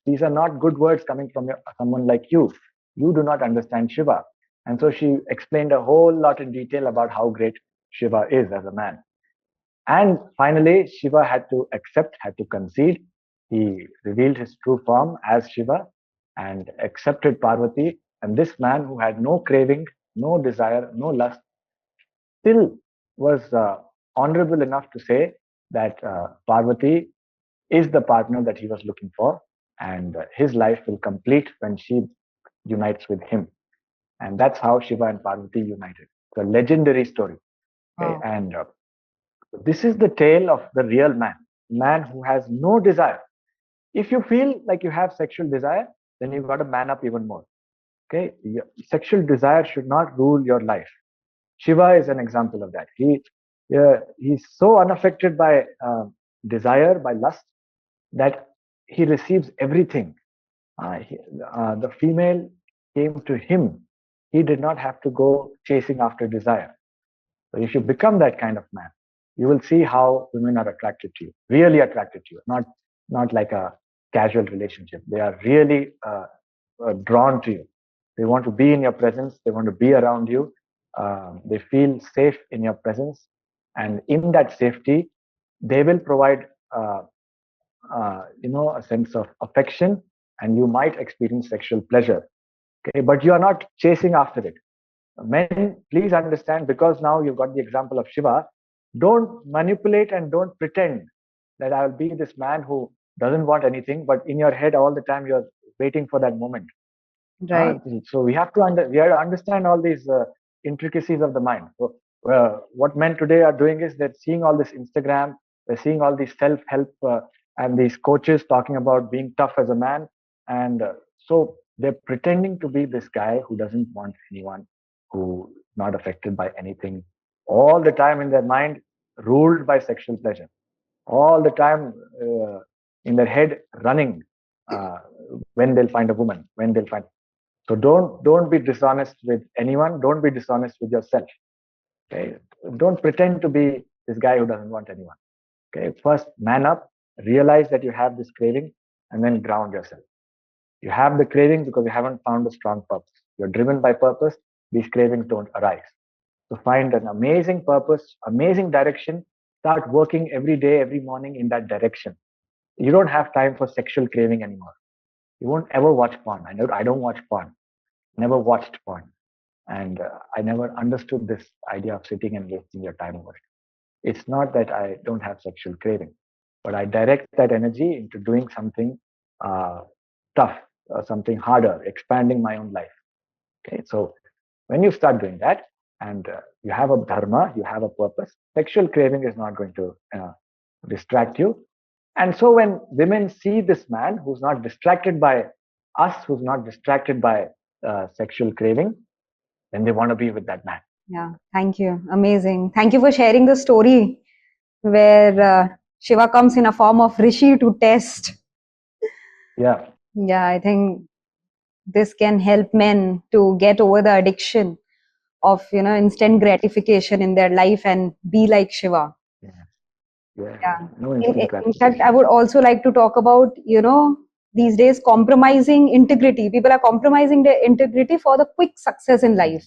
these are not good words coming from someone like you. You do not understand Shiva. And so she explained a whole lot in detail about how great Shiva is as a man. And finally, Shiva had to accept, had to concede. He revealed his true form as Shiva and accepted Parvati. And this man who had no craving, no desire, no lust, still was honorable enough to say that Parvati is the partner that he was looking for, and his life will complete when she unites with him. And that's how Shiva and Parvati united. It's a legendary story. Okay? Wow. And this is the tale of the real man who has no desire. If you feel like you have sexual desire, then you've got to man up even more. Okay, sexual desire should not rule your life. Shiva is an example of that. He's so unaffected by desire, by lust, that he receives everything. The female came to him. He did not have to go chasing after desire. So if you become that kind of man, you will see how women are attracted to you, really attracted to you, not like a casual relationship. They are really drawn to you. They want to be in your presence. They want to be around you. They feel safe in your presence, and in that safety, they will provide, a sense of affection, and you might experience sexual pleasure. Okay, but you are not chasing after it. Men, please understand, because now you've got the example of Shiva, don't manipulate and don't pretend that I'll be this man who doesn't want anything, but in your head all the time you're waiting for that moment. Right. So we have to understand all these intricacies of the mind. So, what men today are doing is they're seeing all this Instagram, they're seeing all these self-help and these coaches talking about being tough as a man, and so they're pretending to be this guy who doesn't want anyone, who not affected by anything, all the time in their mind ruled by sexual pleasure, all the time in their head running uh, when they'll find a woman, when they'll find. So don't be dishonest with anyone. Don't be dishonest with yourself. Okay. Don't pretend to be this guy who doesn't want anyone. Okay. First, man up, realize that you have this craving, and then ground yourself. You have the craving because you haven't found a strong purpose. You're driven by purpose. These cravings don't arise. So find an amazing purpose, amazing direction. Start working every day, every morning in that direction. You don't have time for sexual craving anymore. You won't ever watch porn. I know I don't watch porn. Never watched porn. And I never understood this idea of sitting and wasting your time over it. It's not that I don't have sexual craving, but I direct that energy into doing something uh, tough, something harder, expanding my own life. Okay, so when you start doing that, and you have a dharma, you have a purpose, sexual craving is not going to distract you. And so when women see this man who's not distracted by us, who's not distracted by sexual craving, then they want to be with that man. Yeah. Thank you. Amazing. Thank you for sharing the story where Shiva comes in a form of Rishi to test. Yeah. Yeah, I think this can help men to get over the addiction of instant gratification in their life and be like Shiva. Yeah. Yeah. Yeah. No In, instant in fact, I gratification. would also like to talk about these days compromising integrity. People are compromising their integrity for the quick success in life.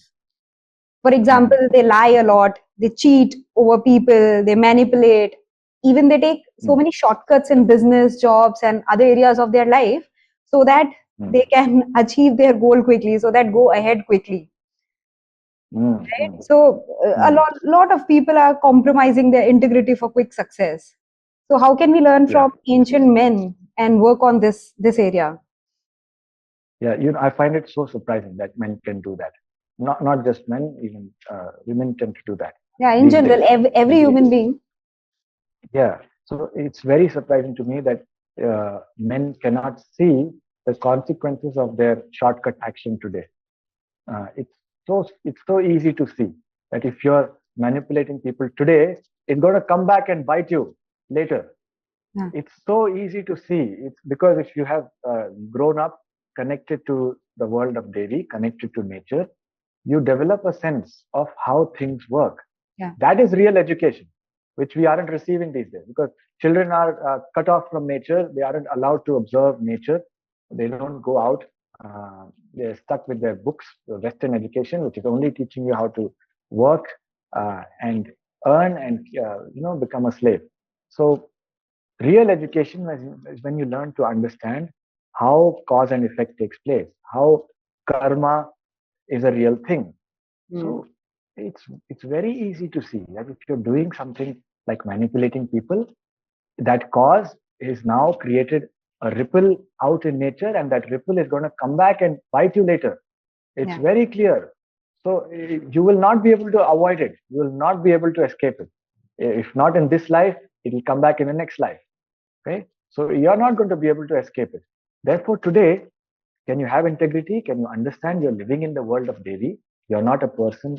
For example, Mm-hmm. they lie a lot, they cheat over people, they manipulate, even they take so many shortcuts in business, jobs, and other areas of their life so that they can achieve their goal quickly, so that go ahead quickly. Mm-hmm. So a Mm-hmm. lot of people are compromising their integrity for quick success. So how can we learn Yeah. from ancient men and work on this area? Yeah. I find it so surprising that men can do that. Not just men, even women tend to do that Yeah, in these days. general, every human being. Yeah. So it's very surprising to me that men cannot see the consequences of their shortcut action today. It's so easy to see that if you're manipulating people today, it's going to come back and bite you later. Yeah, It's so easy to see. It's because if you have grown up connected to the world of Devi, connected to nature, you develop a sense of how things work. yeah, That is real education, which we aren't receiving these days because children are cut off from nature. They aren't allowed to observe nature. They don't go out. They're stuck with their books, the Western education, which is only teaching you how to work and earn and become a slave. So real education is when you learn to understand how cause and effect takes place, how karma is a real thing. mm, So it's very easy to see that if you're doing something like manipulating people, that cause is now created a ripple out in nature, and that ripple is going to come back and bite you later. It's yeah, very clear. So you will not be able to avoid it. You will not be able to escape it. If not in this life, it will come back in the next life. Okay, so you're not going to be able to escape it. Therefore, today Can you have integrity? Can you understand you're living in the world of Devi? You're not a person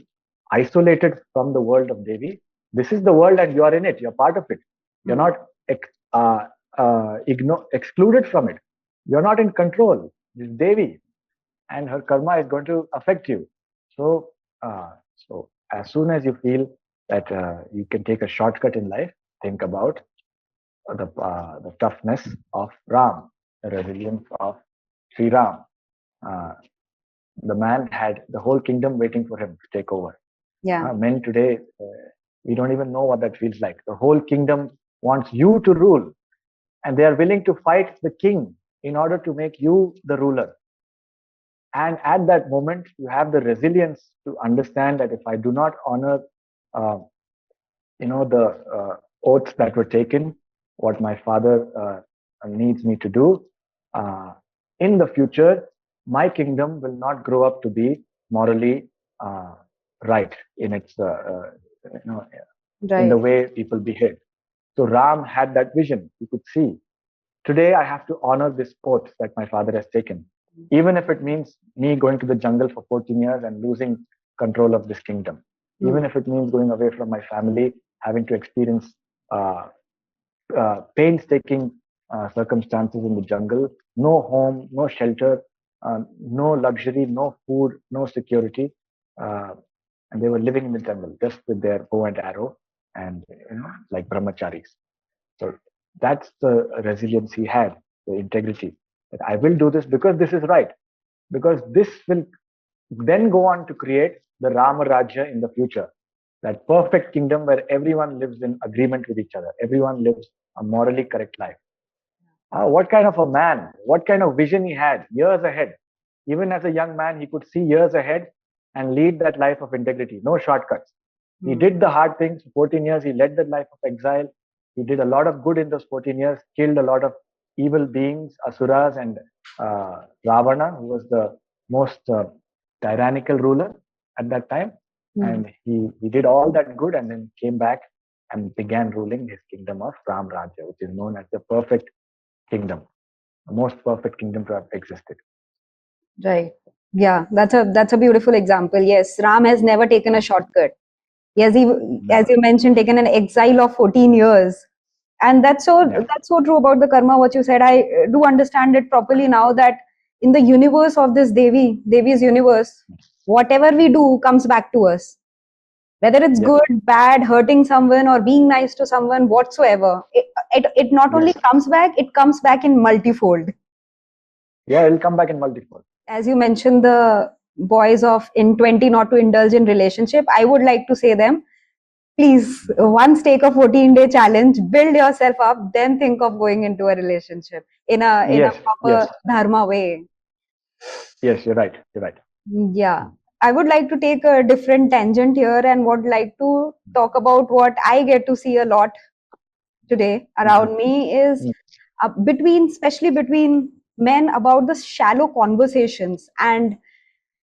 isolated from the world of Devi. This is the world and you are in it. You're part of it. You're Mm. not excluded from it. You're not in control. This Devi and her karma is going to affect you. So, so as soon as you feel that you can take a shortcut in life, think about the toughness of Ram, the resilience of Sri Ram. Uh, the man had the whole kingdom waiting for him to take over. Yeah. Men today, we don't even know what that feels like. The whole kingdom wants you to rule, and they are willing to fight the king in order to make you the ruler. And at that moment, you have the resilience to understand that if I do not honor, uh, the oaths that were taken, what my father needs me to do, uh, in the future, my kingdom will not grow up to be morally uh, right in its, you know, in the Right. way people behave. So Ram had that vision. He could see, today I have to honor this oath that my father has taken, even if it means me going to the jungle for 14 years and losing control of this kingdom, even Mm. if it means going away from my family, having to experience uh, painstaking circumstances in the jungle, no home, no shelter, no luxury, no food, no security. Uh, and they were living in the jungle just with their bow and arrow and, like brahmacharis. So that's the resilience he had, the integrity that I will do this because this is right, because this will then go on to create the Rama Rajya in the future, that perfect kingdom where everyone lives in agreement with each other, everyone lives a morally correct life. What kind of a man, what kind of vision he had years ahead. Even as a young man, he could see years ahead and lead that life of integrity, no shortcuts. He Mm. did the hard things for 14 years. He led that life of exile. He did a lot of good in those 14 years, killed a lot of evil beings, asuras, and Ravana, who was the most tyrannical ruler at that time. Mm. And he did all that good and then came back and began ruling his kingdom of Ram Rajya, which is known as the perfect kingdom, the most perfect kingdom to have existed. Right. Yeah, that's a beautiful example. Yes, Ram has never taken a shortcut. Yes, he, as Never. you mentioned, taken an exile of 14 years. And Yeah. that's so true about the karma, what you said. I do understand it properly now that in the universe of this Devi's universe, whatever we do comes back to us. Whether it's Yes. good, bad, hurting someone, or being nice to someone, whatsoever, it not only Yes. comes back, it comes back in multifold. Yeah, it'll come back in multiple. As you mentioned, the boys of in 20 not to indulge in relationship, I would like to say them, please, once take a 14-day challenge, build yourself up, then think of going into a relationship in a Yes. proper Yes. dharma way. Yes. You're right. You're right. Yeah. I would like to take a different tangent here and would like to talk about what I get to see a lot today Mm-hmm. around me is especially between men, about the shallow conversations and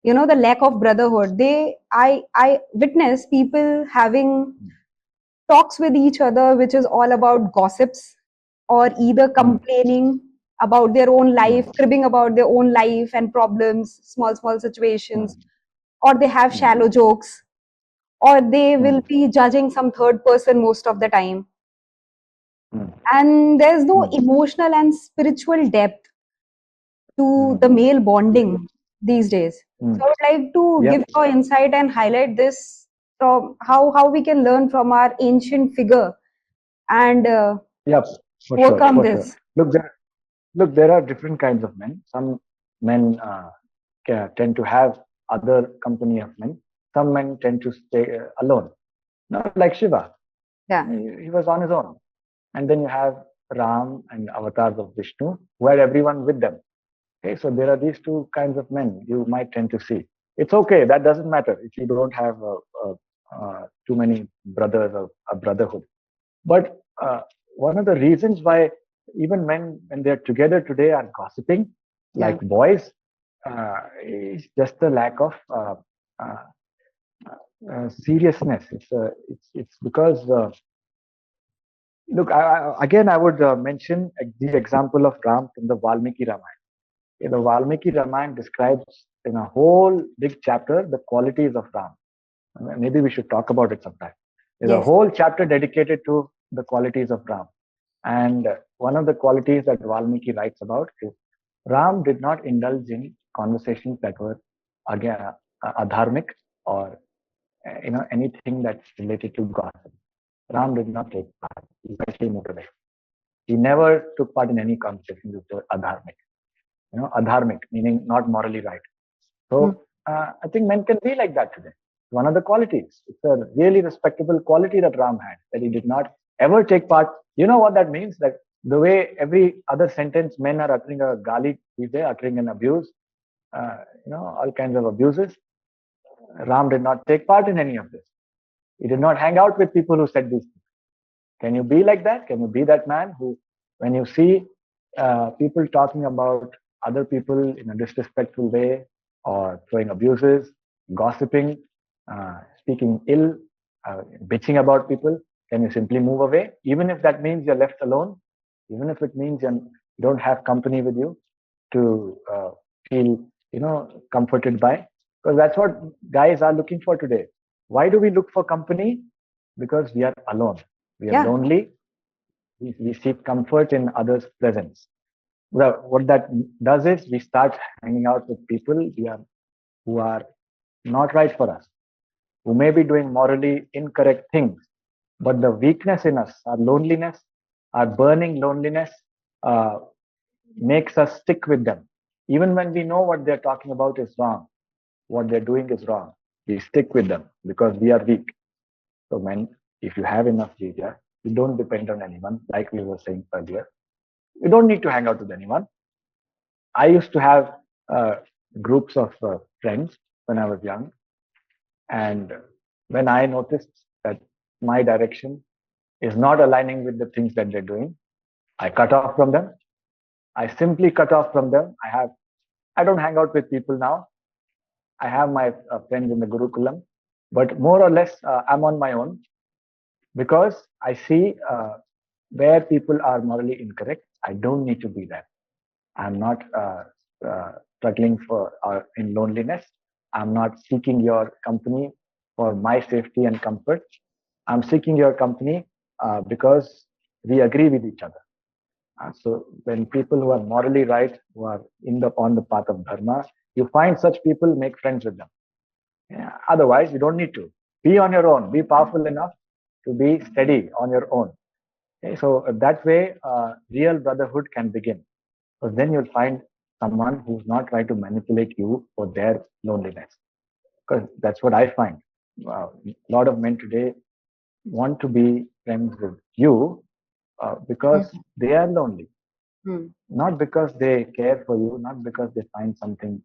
the lack of brotherhood. I witness people having talks with each other which is all about gossips, or either Mm. complaining about their own life, Mm. cribbing about their own life and problems, small situations, Mm. or they have Mm. shallow jokes, or they will Mm. be judging some third person most of the time, Mm. and there's no Mm. emotional and spiritual depth to Mm. the male bonding these days. Mm. So I would like to give Yep. your insight and highlight this, from how we can learn from our ancient figure and Yep. For sure. overcome For sure. this. There are different kinds of men. Some men tend to have other company of men. Some men tend to stay alone. Not like Shiva. Yeah. He was on his own. And then you have Ram and avatars of Vishnu, who had everyone with them. Okay, so there are these two kinds of men you might tend to see. It's okay. That doesn't matter if you don't have too many brothers or a brotherhood. But one of the reasons why even men, when they're together today, are gossiping Yeah. like boys, is just the lack of uh, seriousness. It's because look, again, I would mention the example of Ram from the Valmiki Ramayana. The Valmiki Ramayana describes in a whole big chapter the qualities of Ram. Maybe we should talk about it sometime. There's a Yes. whole chapter dedicated to the qualities of Ram. And one of the qualities that Valmiki writes about is Ram did not indulge in conversations that were again adharmic or anything that's related to gossip. Ram did not take part. He eventually moved away. He never took part in any conversations which were adharmic. Adharmic meaning not morally right. So I think men can be like that today. One of the qualities. It's a really respectable quality that Ram had, that he did not ever take part. You know what that means? That the way every other sentence men are uttering a gali, these days, uttering an abuse, all kinds of abuses. Ram did not take part in any of this. He did not hang out with people who said these things. Can you be like that? Can you be that man who, when you see people talking about other people in a disrespectful way or throwing abuses, gossiping, speaking ill, bitching about people, can you simply move away? Even if that means you're left alone, even if it means you don't have company with you to feel, comforted by, because that's what guys are looking for today. Why do we look for company? Because we are alone. We are lonely. We seek comfort in others' presence. Well, what that does is we start hanging out with people who are not right for us, who may be doing morally incorrect things, but the weakness in us, our loneliness, our burning loneliness, makes us stick with them. Even when we know what they're talking about is wrong, what they're doing is wrong, we stick with them because we are weak. So, men, if you have enough Veerya, you don't depend on anyone, like we were saying earlier. You don't need to hang out with anyone. I used to have groups of friends when I was young. And when I noticed that my direction is not aligning with the things that they're doing, I cut off from them. I simply cut off from them. I don't hang out with people now. I have my friends in the Gurukulam, but more or less I'm on my own because I see where people are morally incorrect. I don't need to be there. I'm not struggling for in loneliness. I'm not seeking your company for my safety and comfort. I'm seeking your company because we agree with each other. So when people who are morally right, who are on the path of dharma, you find such people, make friends with them. Yeah. Otherwise, you don't need to. Be on your own. Be powerful enough to be steady on your own. Okay? So that way, real brotherhood can begin. Because then you'll find someone who's not trying to manipulate you for their loneliness. Because that's what I find. A lot of men today want to be friends with you because they are lonely. Not because they care for you, not because they find something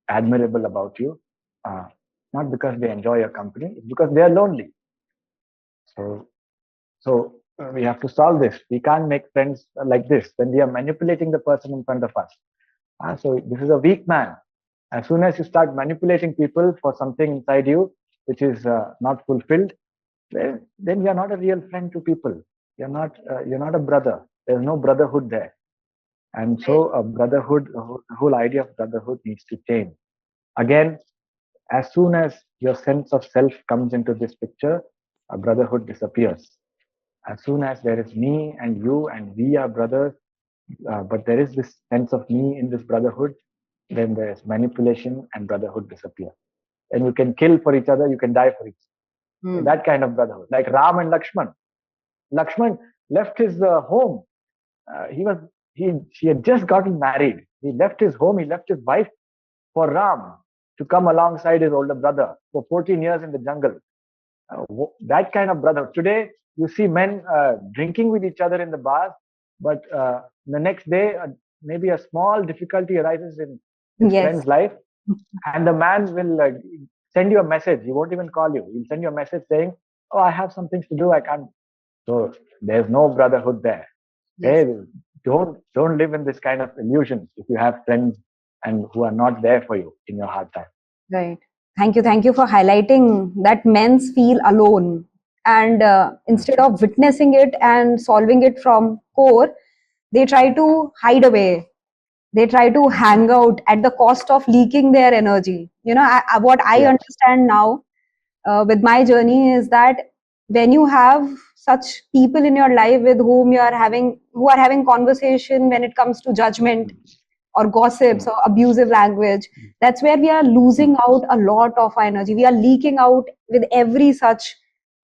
admirable about you, not because they enjoy your company, it's because they are lonely. So we have to solve this. We can't make friends like this when we are manipulating the person in front of us. So this is a weak man. As soon as you start manipulating people for something inside you which is not fulfilled, then you're not a real friend to people. You're not a brother. There's no brotherhood there. And so a brotherhood, the whole idea of brotherhood needs to change. Again, as soon as your sense of self comes into this picture, a brotherhood disappears. As soon as there is me and you and we are brothers, but there is this sense of me in this brotherhood, then there's manipulation and brotherhood disappear. And you can kill for each other, you can die for each other. That kind of brotherhood, like Ram and Lakshman. Lakshman left his home. He had just gotten married. He left his home, he left his wife for Ram to come alongside his older brother for 14 years in the jungle. That kind of brother. Today, you see men drinking with each other in the bars, but the next day, maybe a small difficulty arises in his friend's life, and the man will send you a message. He won't even call you. He'll send you a message saying, "Oh, I have some things to do. I can't." So there's no brotherhood there. Yes. Hey, don't live in this kind of illusions if you have friends and who are not there for you in your hard time. Right. Thank you for highlighting that men feel alone, and instead of witnessing it and solving it from core, they try to hide away. They try to hang out at the cost of leaking their energy. What I Yeah. understand now with my journey is that when you have such people in your life with whom who are having conversation when it comes to judgment or gossips or abusive language, that's where we are losing out a lot of our energy. We are leaking out with every such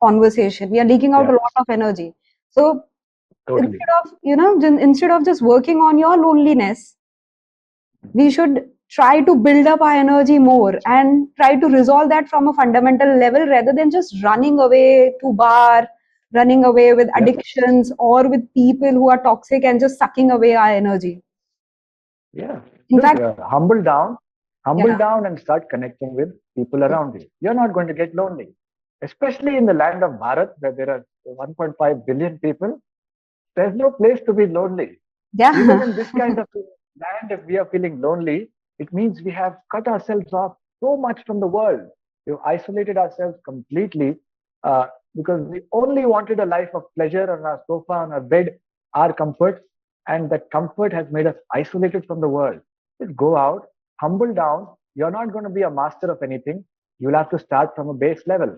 conversation. We are leaking out a Yeah. lot of energy. So Totally. instead of just working on your loneliness, we should try to build up our energy more and try to resolve that from a fundamental level rather than just running away to bar, running away with Yeah. addictions or with people who are toxic and just sucking away our energy. Yeah. In Look, fact, humble yeah, down and start connecting with people around you. You're not going to get lonely, especially in the land of Bharat, where there are 1.5 billion people. There's no place to be lonely. Even yeah, in this kind of land, if we are feeling lonely, it means we have cut ourselves off so much from the world. We've isolated ourselves completely uh, because we only wanted a life of pleasure on our sofa, on our bed, our comforts, and that comfort has made us isolated from the world. Just go out, humble down. You're not going to be a master of anything. You'll have to start from a base level.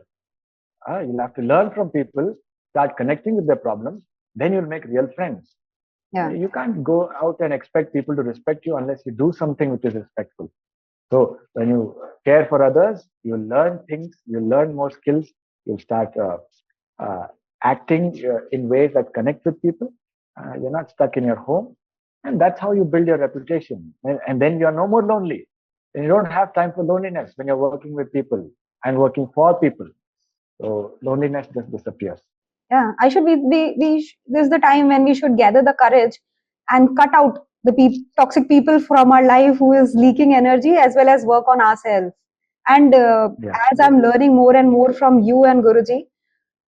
You'll have to learn from people, start connecting with their problems, then you'll make real friends. yeah, You can't go out and expect people to respect you unless you do something which is respectful. So when you care for others, you'll learn things, you'll learn more skills, you'll start uh, acting in ways that connect with people. You're not stuck in your home. And that's how you build your reputation. And then you're no more lonely. And you don't have time for loneliness when you're working with people and working for people. So loneliness just disappears. yeah. I should this is the time when we should gather the courage and cut out the toxic people from our life who is leaking energy as well as work on ourselves. And Yeah. as I'm learning more and more from you and Guruji,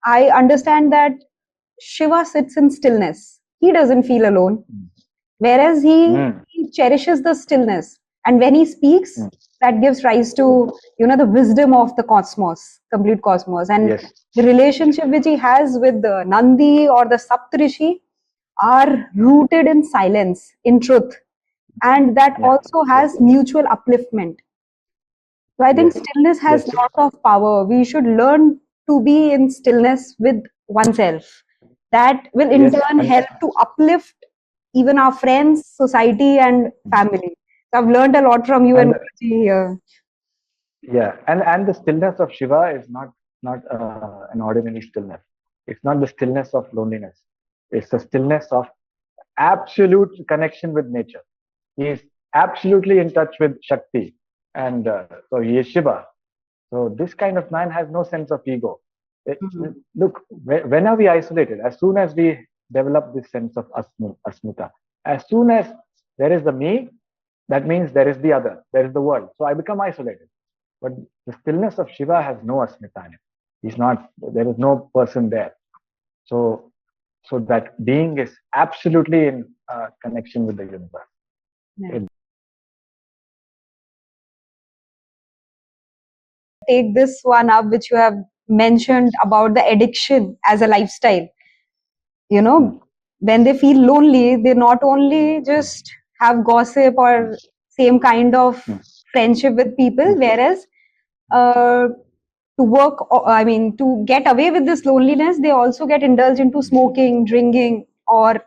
I understand that Shiva sits in stillness. He doesn't feel alone, whereas Mm. he cherishes the stillness. And when he speaks, Mm. that gives rise to the wisdom of the cosmos, complete cosmos, and Yes. the relationship which he has with the Nandi or the Saptarishi are rooted in silence, in truth, and that Yeah. also Yes. has mutual upliftment. So I think Yes. stillness has Yes. lot of power. We should learn to be in stillness with oneself. That will in Yes. turn help to uplift even our friends, society, and family. So I've learned a lot from you and and Guruji here. yeah, and the stillness of Shiva is not an ordinary stillness. It's not the stillness of loneliness. It's the stillness of absolute connection with nature. He is absolutely in touch with Shakti, and so he is Shiva. So this kind of man has no sense of ego. Mhm. Look, when are we isolated? As soon as we develop this sense of asmita, as soon as there is the me, that means there is the other, there is the world. So I become isolated. But the stillness of Shiva has no asmita in it. He's not. There is no person there. So so that being is absolutely in connection with the universe. Yeah. It, Take this one up, which you have mentioned about the addiction as a lifestyle. You mm, know, when they feel lonely, they not only just have gossip mm, or same kind of mm, friendship with people, mm, whereas uh, to work, I mean, to get away with this loneliness, they also get indulged into smoking, drinking, or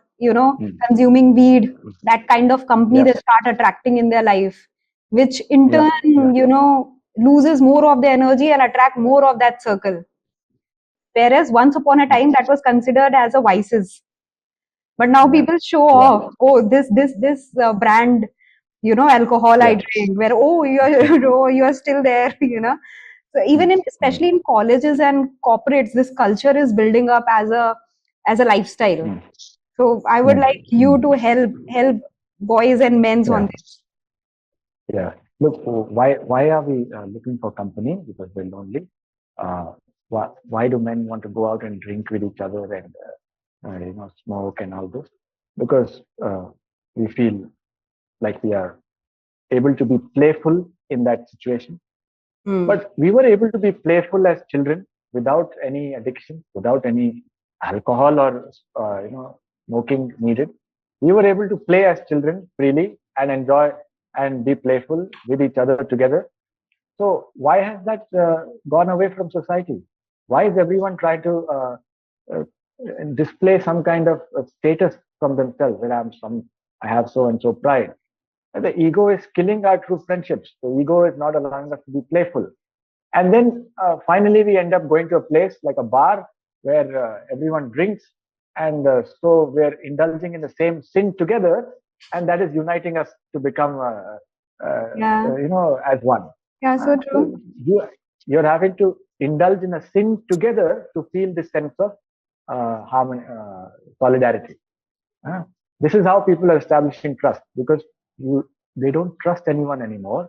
mm. consuming weed. That kind of company Yeah, they start attracting in their life, which in yeah, turn, yeah, loses more of their energy and attract more of that circle. Whereas once upon a mm, time, that was considered as a vices, but now yeah, people show yeah, off. Oh, this brand, alcohol I yeah. drink. Where oh you're Mm, oh you're still there. So even mm, in mm, especially in colleges and corporates, this culture is building up as a lifestyle. mm, So I would mm, like you to help boys and men's on yeah, this. yeah. Look, why are we looking for company? Because we're lonely. Why do men want to go out and drink with each other and smoke and all this? Because we feel like we are able to be playful in that situation. Hmm. But we were able to be playful as children without any addiction, without any alcohol or smoking needed. We were able to play as children freely and enjoy and be playful with each other together. So why has that gone away from society? Why is everyone trying to uh, display some kind of status from themselves? That I have so and so pride. And the ego is killing our true friendships. The ego is not allowing us to be playful. And then finally, we end up going to a place like a bar where everyone drinks, and so we're indulging in the same sin together, and that is uniting us to become, Yeah. as one. Yeah, so true. So you're having to indulge in a sin together to feel this sense of harmony, solidarity. Uh, this is how people are establishing trust, because they don't trust anyone anymore.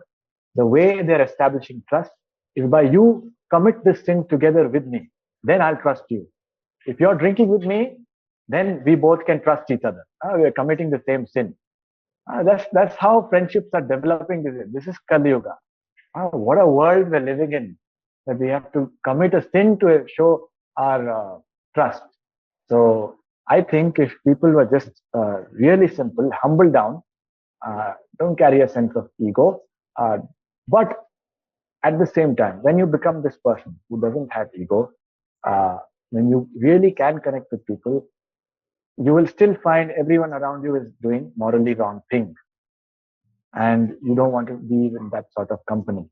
The way they're establishing trust is by you commit this sin together with me. Then I'll trust you. If you're drinking with me, then we both can trust each other. We're committing the same sin. That's how friendships are developing. This is Kali Yuga. What a world we're living in, that we have to commit a sin to show our trust. So I think if people were just really simple, humble down, don't carry a sense of ego, but at the same time, when you become this person who doesn't have ego, uh, when you really can connect with people, you will still find everyone around you is doing morally wrong things, and you don't want to be in that sort of company.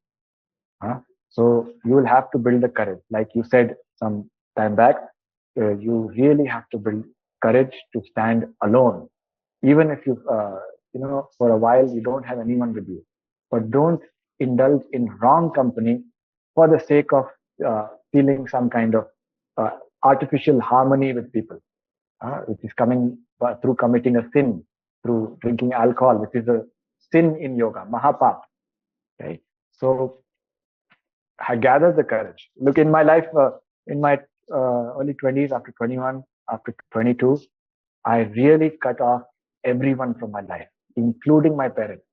Huh? So you will have to build the courage. Like you said some time back, you really have to build courage to stand alone, even if for a while you don't have anyone with you. But don't indulge in wrong company for the sake of feeling some kind of uh, artificial harmony with people, which is coming through committing a sin, through drinking alcohol, which is a sin in yoga, mahapap. Okay, so I gathered the courage. Look, in my life, in my early 20s, after 21, after 22, I really cut off everyone from my life, including my parents.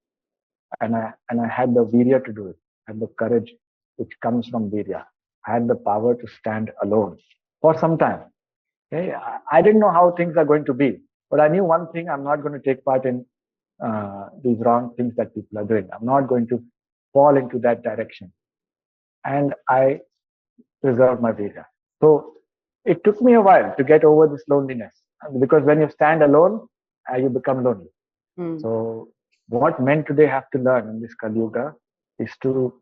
And I had the Veerya to do it, and the courage which comes from Veerya. I had the power to stand alone for some time. Okay? I didn't know how things are going to be, but I knew one thing: I'm not going to take part in these wrong things that people are doing. I'm not going to fall into that direction. And I preserve my visa. So it took me a while to get over this loneliness, because when you stand alone, you become lonely. Mm. So what men today have to learn in this Kali Yuga is to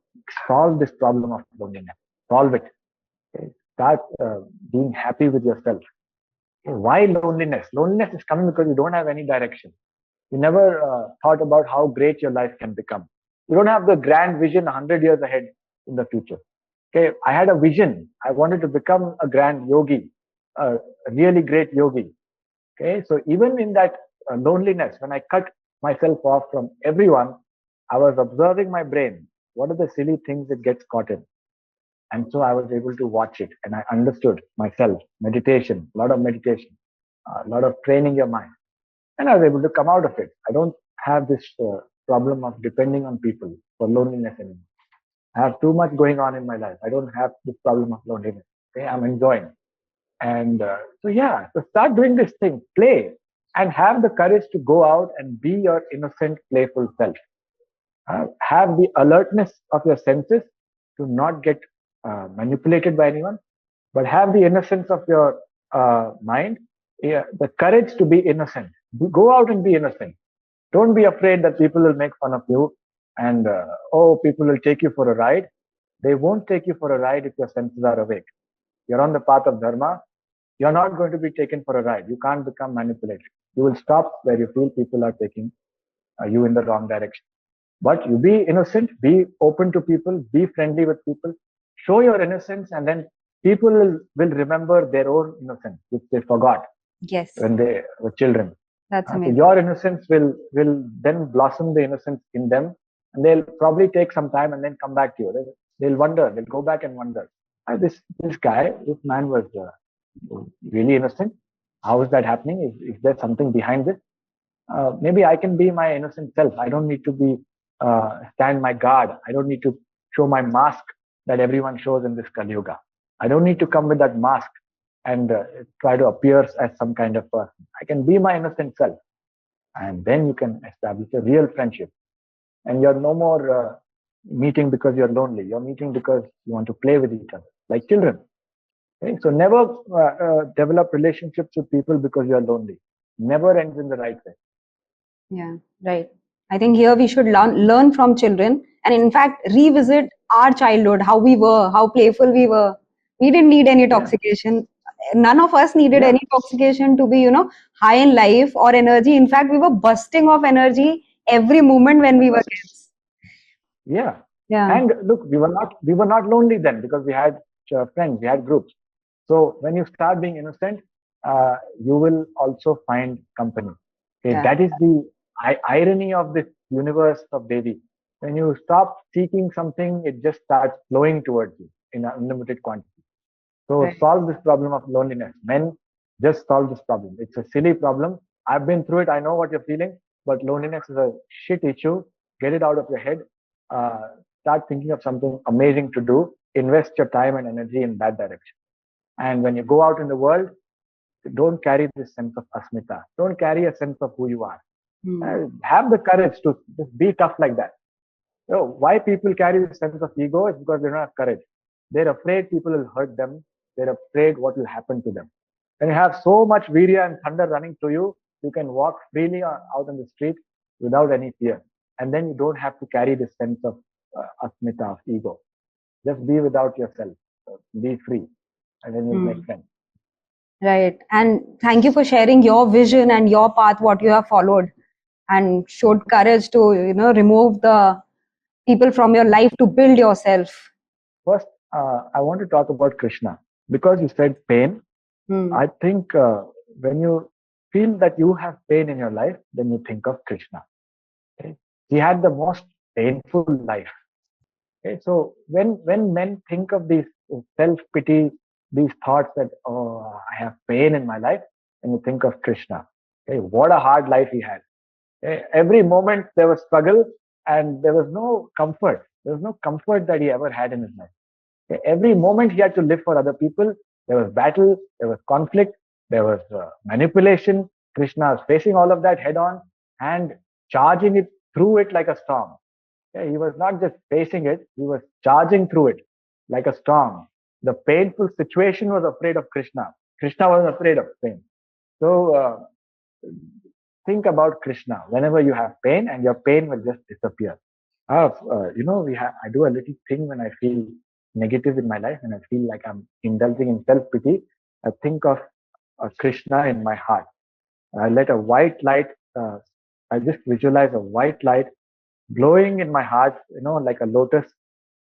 solve this problem of loneliness. Solve it. Okay? Start being happy with yourself. Okay? Why loneliness? Loneliness is coming because you don't have any direction. You never thought about how great your life can become. You don't have the grand vision 100 years ahead in the future. Okay, I had a vision. I wanted to become a grand yogi, a really great yogi. Okay, so even in that loneliness, when I cut myself off from everyone, I was observing my brain. What are the silly things it gets caught in? And so I was able to watch it, and I understood myself. Meditation, a lot of meditation, a lot of training your mind, and I was able to come out of it. I don't have this problem of depending on people for loneliness anymore. I have too much going on in my life. I don't have this problem of loneliness. Okay, I'm enjoying. And so start doing this thing, play, and have the courage to go out and be your innocent, playful self. Have the alertness of your senses to not get manipulated by anyone, but have the innocence of your mind, the courage to be innocent. Go out and be innocent. Don't be afraid that people will make fun of you, and people will take you for a ride. They won't take you for a ride if your senses are awake. You're on the path of dharma. You're not going to be taken for a ride. You can't become manipulated. You will stop where you feel people are taking you in the wrong direction. But you be innocent, be open to people, be friendly with people, show your innocence, and then people will remember their own innocence, which they forgot Yes, when they were children. that's So amazing. your innocence will then blossom the innocence in them, and they'll probably take some time and then come back to you. They'll wonder. They'll go back and wonder. This man was really innocent. How is that happening? Is there something behind this? Maybe I can be my innocent self. I don't need to be stand my guard. I don't need to show my mask that everyone shows in this Kali Yuga. I don't need to come with that mask and try to appear as some kind of person. I can be my innocent self. And then you can establish a real friendship. And you're no more meeting because you're lonely. You're meeting because you want to play with each other, like children. Okay? So never develop relationships with people because you're lonely. Never ends in the right way. Yeah, right. I think here we should learn from children and in fact revisit our childhood, how we were, how playful we were. We didn't need any Yeah, toxication. None of us needed yeah, any toxication to be, high in life or energy. In fact, we were busting off energy every moment when we were kids. yeah. Yeah, And look, we were not lonely then because we had friends, we had groups. So when you start being innocent, you will also find company. Okay, yeah, that is the irony of this universe of Devi. When you stop seeking something, it just starts flowing towards you in an unlimited quantity. So right. solve this problem of loneliness. Men, just solve this problem. It's a silly problem. I've been through it. I know what you're feeling, but loneliness is a shit issue. Get it out of your head. Uh, Start thinking of something amazing to do. Invest your time and energy in that direction. And when you go out in the world, don't carry this sense of asmita. Don't carry a sense of who you are. Hmm. Have the courage to just be tough like that. Why people carry this sense of ego is because they don't have courage. They're afraid people will hurt them. They're afraid what will happen to them. When you have so much Veerya and thunder running through you, you can walk freely out on the street without any fear. And then you don't have to carry this sense of asmita, of ego. Just be without yourself. Be free. And then you'll make Hmm. friends. Right. And thank you for sharing your vision and your path, what you have followed, and showed courage to, remove the people from your life to build yourself. First, I want to talk about Krishna. Because you said pain, Hmm. I think when you feel that you have pain in your life, then you think of Krishna. Okay? He had the most painful life. Okay? So when men think of these self pity, these thoughts that I have pain in my life, and you think of Krishna. Okay? What a hard life he had. Okay? Every moment there was struggle, and there was no comfort. There was no comfort that he ever had in his life. Okay? Every moment he had to live for other people. There was battle, there was conflict, there was manipulation. Krishna was facing all of that head on and charging it through it like a storm. Okay? He was not just facing it, he was charging through it like a storm. The painful situation was afraid of Krishna. Krishna was afraid of pain. So think about Krishna whenever you have pain, and your pain will just disappear. I do a little thing when I feel negative in my life and I feel like I'm indulging in self pity. I think of Krishna in my heart. I let a white light. I just visualize a white light glowing in my heart. Like a lotus,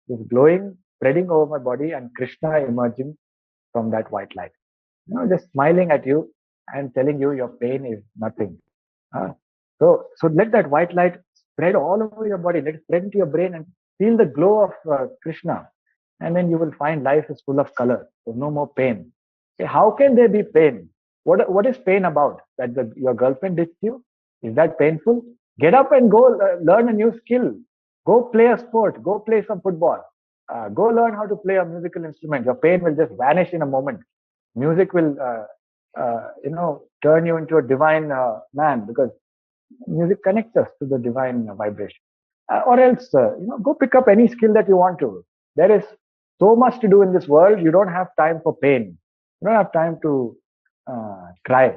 just glowing, spreading over my body, and Krishna emerging from that white light. Just smiling at you and telling you your pain is nothing. Uh, so let that white light spread all over your body. Let it spread into your brain and feel the glow of Krishna. And then you will find life is full of color. There's no more pain. Okay, how can there be pain? What is pain about? That your girlfriend ditched you? Is that painful? Get up and go learn a new skill. Go play a sport. Go play some football. Go learn how to play a musical instrument. Your pain will just vanish in a moment. Music will, turn you into a divine man because music connects us to the divine vibration. Or else, go pick up any skill that you want to. There is so much to do in this world. You don't have time for pain. You don't have time to cry.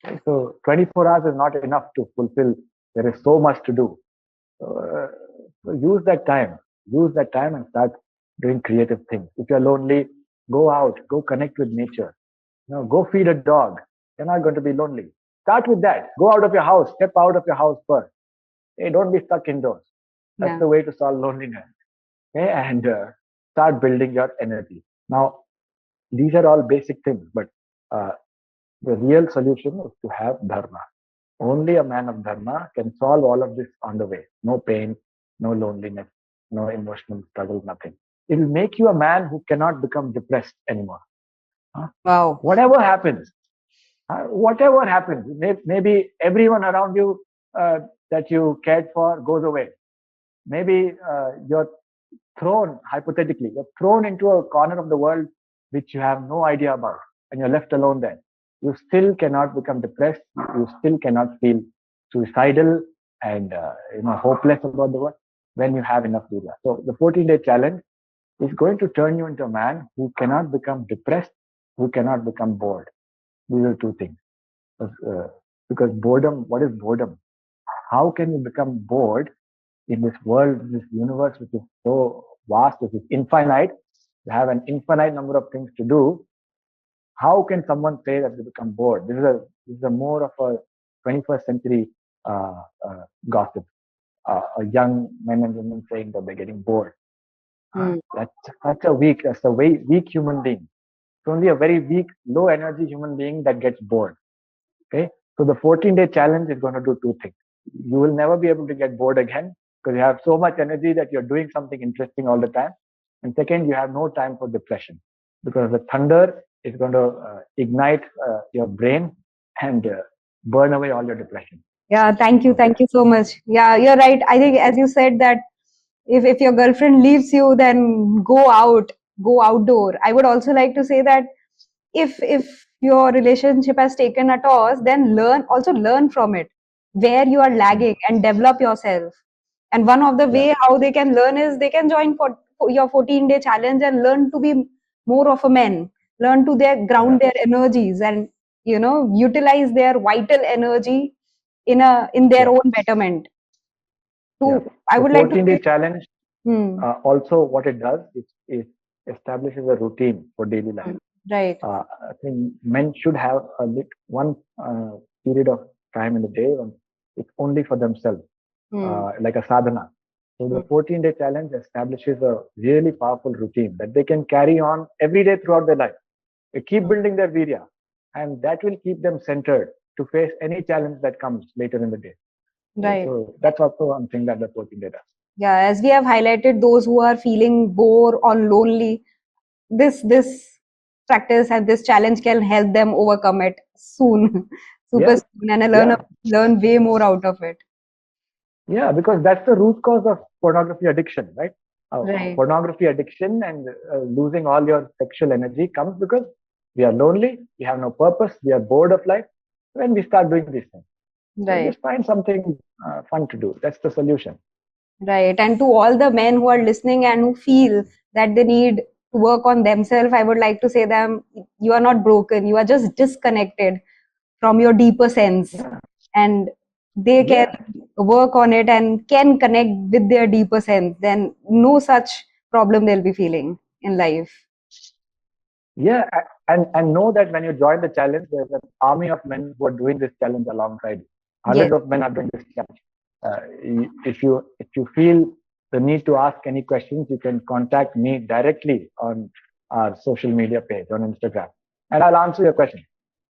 Okay? So 24 hours is not enough to fulfill. There is so much to do. So use that time. Use that time and start doing creative things. If you're lonely, go out, go connect with nature. Go feed a dog. You're not going to be lonely. Start with that. Go out of your house. Step out of your house first. Hey, don't be stuck indoors. That's Yeah. the way to solve loneliness. Okay? And start building your energy. Now, these are all basic things, but uh, the real solution is to have dharma. Only a man of dharma can solve all of this on the way. No pain, no loneliness, no emotional struggle, nothing. It will make you a man who cannot become depressed anymore. Huh? Wow. Whatever happens, maybe everyone around you that you cared for goes away. Maybe you're thrown, hypothetically, you're thrown into a corner of the world which you have no idea about, and you're left alone there. You still cannot become depressed. You still cannot feel suicidal and hopeless about the world when you have enough Veerya. So the 14-day challenge is going to turn you into a man who cannot become depressed, who cannot become bored. These are two things. Because boredom, what is boredom? How can you become bored in this world, this universe, which is so vast, which is infinite? You have an infinite number of things to do. How can someone say that they become bored? This is a more of a 21st century gossip. A young men and women saying that they're getting bored. That's a very weak human being. It's only a very weak, low energy human being that gets bored. Okay. So the 14-day challenge is going to do two things. You will never be able to get bored again because you have so much energy that you're doing something interesting all the time. And second, you have no time for depression because the thunder is going to ignite your brain and burn away all your depression. Yeah, thank you so much. Yeah, you're right. I think as you said that if your girlfriend leaves you, then go outdoor. I would also like to say that if your relationship has taken a toss, then learn from it, where you are lagging, and develop yourself. And one of the way how they can learn is they can join for your 14-day challenge and learn to be more of a man, learn to ground their energies, and utilize their vital energy in their own betterment. I would like to 14-day challenge. Hmm. Also, what it does is it establishes a routine for daily life. Right. I think men should have one period of time in the day when it's only for themselves, like a sadhana. So the 14-day challenge establishes a really powerful routine that they can carry on every day throughout their life. They keep building their Veerya, and that will keep them centered to face any challenge that comes later in the day. Right. So that's also one thing that the 14-day does. Yeah, as we have highlighted, those who are feeling bored or lonely, this practice and this challenge can help them overcome it soon, super soon, and learn way more out of it. Yeah, because that's the root cause of pornography addiction, right? Right. Pornography addiction and losing all your sexual energy comes because we are lonely, we have no purpose, we are bored of life. When we start doing these things, Right. So just find something fun to do. That's the solution. Right. And to all the men who are listening and who feel that they need to work on themselves, I would like to say them, you are not broken. You are just disconnected from your deeper sense. And they can work on it and can connect with their deeper sense. Then no such problem they'll be feeling in life. Yeah. And know that when you join the challenge, there's an army of men who are doing this challenge alongside you. Hundreds of men are doing this challenge. If you feel the need to ask any questions, you can contact me directly on our social media page on Instagram, and I'll answer your question.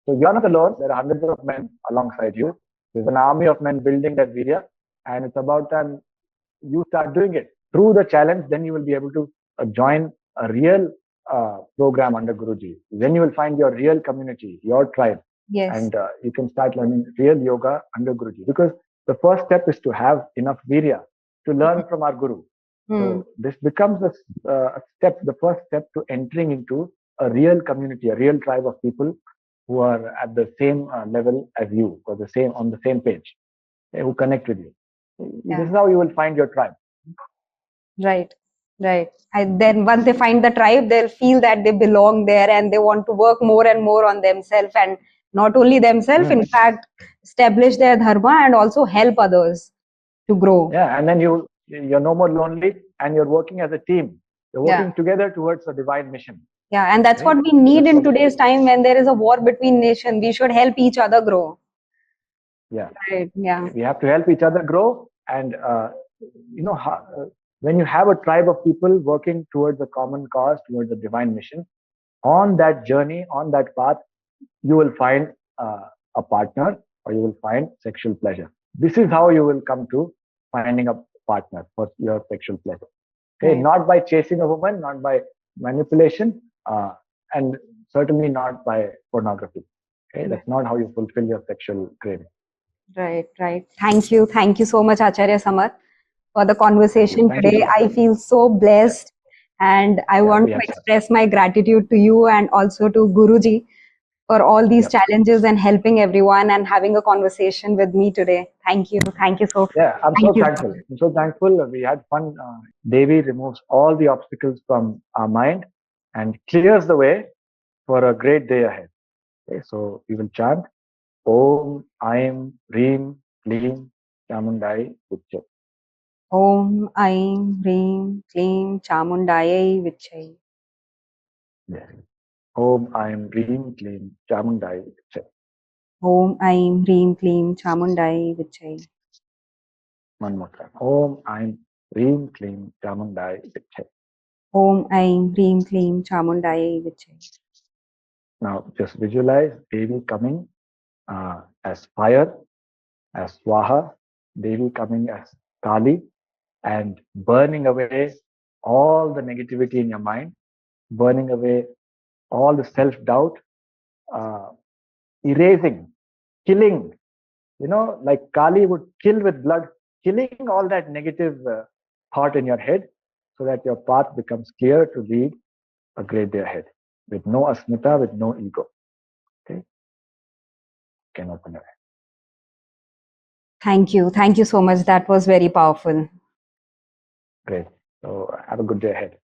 So you're not alone. There are hundreds of men alongside you. There's an army of men building that Veerya, and it's about time you start doing it through the challenge. Then you will be able to join a real program under Guruji. Then you will find your real community, your tribe, and you can start learning real yoga under Guruji. Because the first step is to have enough Veerya to learn from our Guru. So this becomes a step, the first step to entering into a real community, a real tribe of people who are at the same level as you, or on the same page, who connect with you. This is how you will find your tribe. Right. And then once they find the tribe, they'll feel that they belong there and they want to work more and more on themselves, and not only themselves, in fact, establish their dharma and also help others to grow. Yeah, and then you're no more lonely and you're working as a team. You're working together towards a divine mission. Yeah, and that's what we need in today's time when there is a war between nations. We should help each other grow. Yeah. Right. Yeah. We have to help each other grow, and when you have a tribe of people working towards a common cause, towards a divine mission, on that journey, on that path, you will find a partner, or you will find sexual pleasure. This is how you will come to finding a partner for your sexual pleasure. Okay, not by chasing a woman, not by manipulation, and certainly not by pornography. Okay, that's not how you fulfill your sexual craving. Right. Thank you so much, Acharya Samarth, for the conversation today. I feel so blessed, and I want to express my gratitude to you and also to Guruji for all these Yeah. challenges and helping everyone and having a conversation with me today. Thank you. Thank you so Yeah, I'm so thank you. thankful. I'm so thankful. We had fun. Devi removes all the obstacles from our mind and clears the way for a great day ahead. Okay, so we will chant Om Aim Reem Kleem Chamundai Vichay. Om Aim Hreem Kleem Chamundayai Vichai. Yes. Om Aim Reem Kleem Chamundai Vichay. Om Aim Hreem Kleem Chamundayai Vichai. One more time. Om Aim Reem Kleem Chamundai Vichay. Om Aim Hreem Kleem Chamundayai Vichai. Now just visualize Devi coming as fire, as Swaha, Devi coming as Kali, and burning away all the negativity in your mind, burning away all the self doubt, uh, erasing, killing, like Kali would kill with blood, killing all that negative thought in your head so that your path becomes clear to lead a great day ahead with no asmita, with no ego. Okay, can open your eyes. Thank you. Thank you so much. That was very powerful. Great. So have a good day ahead.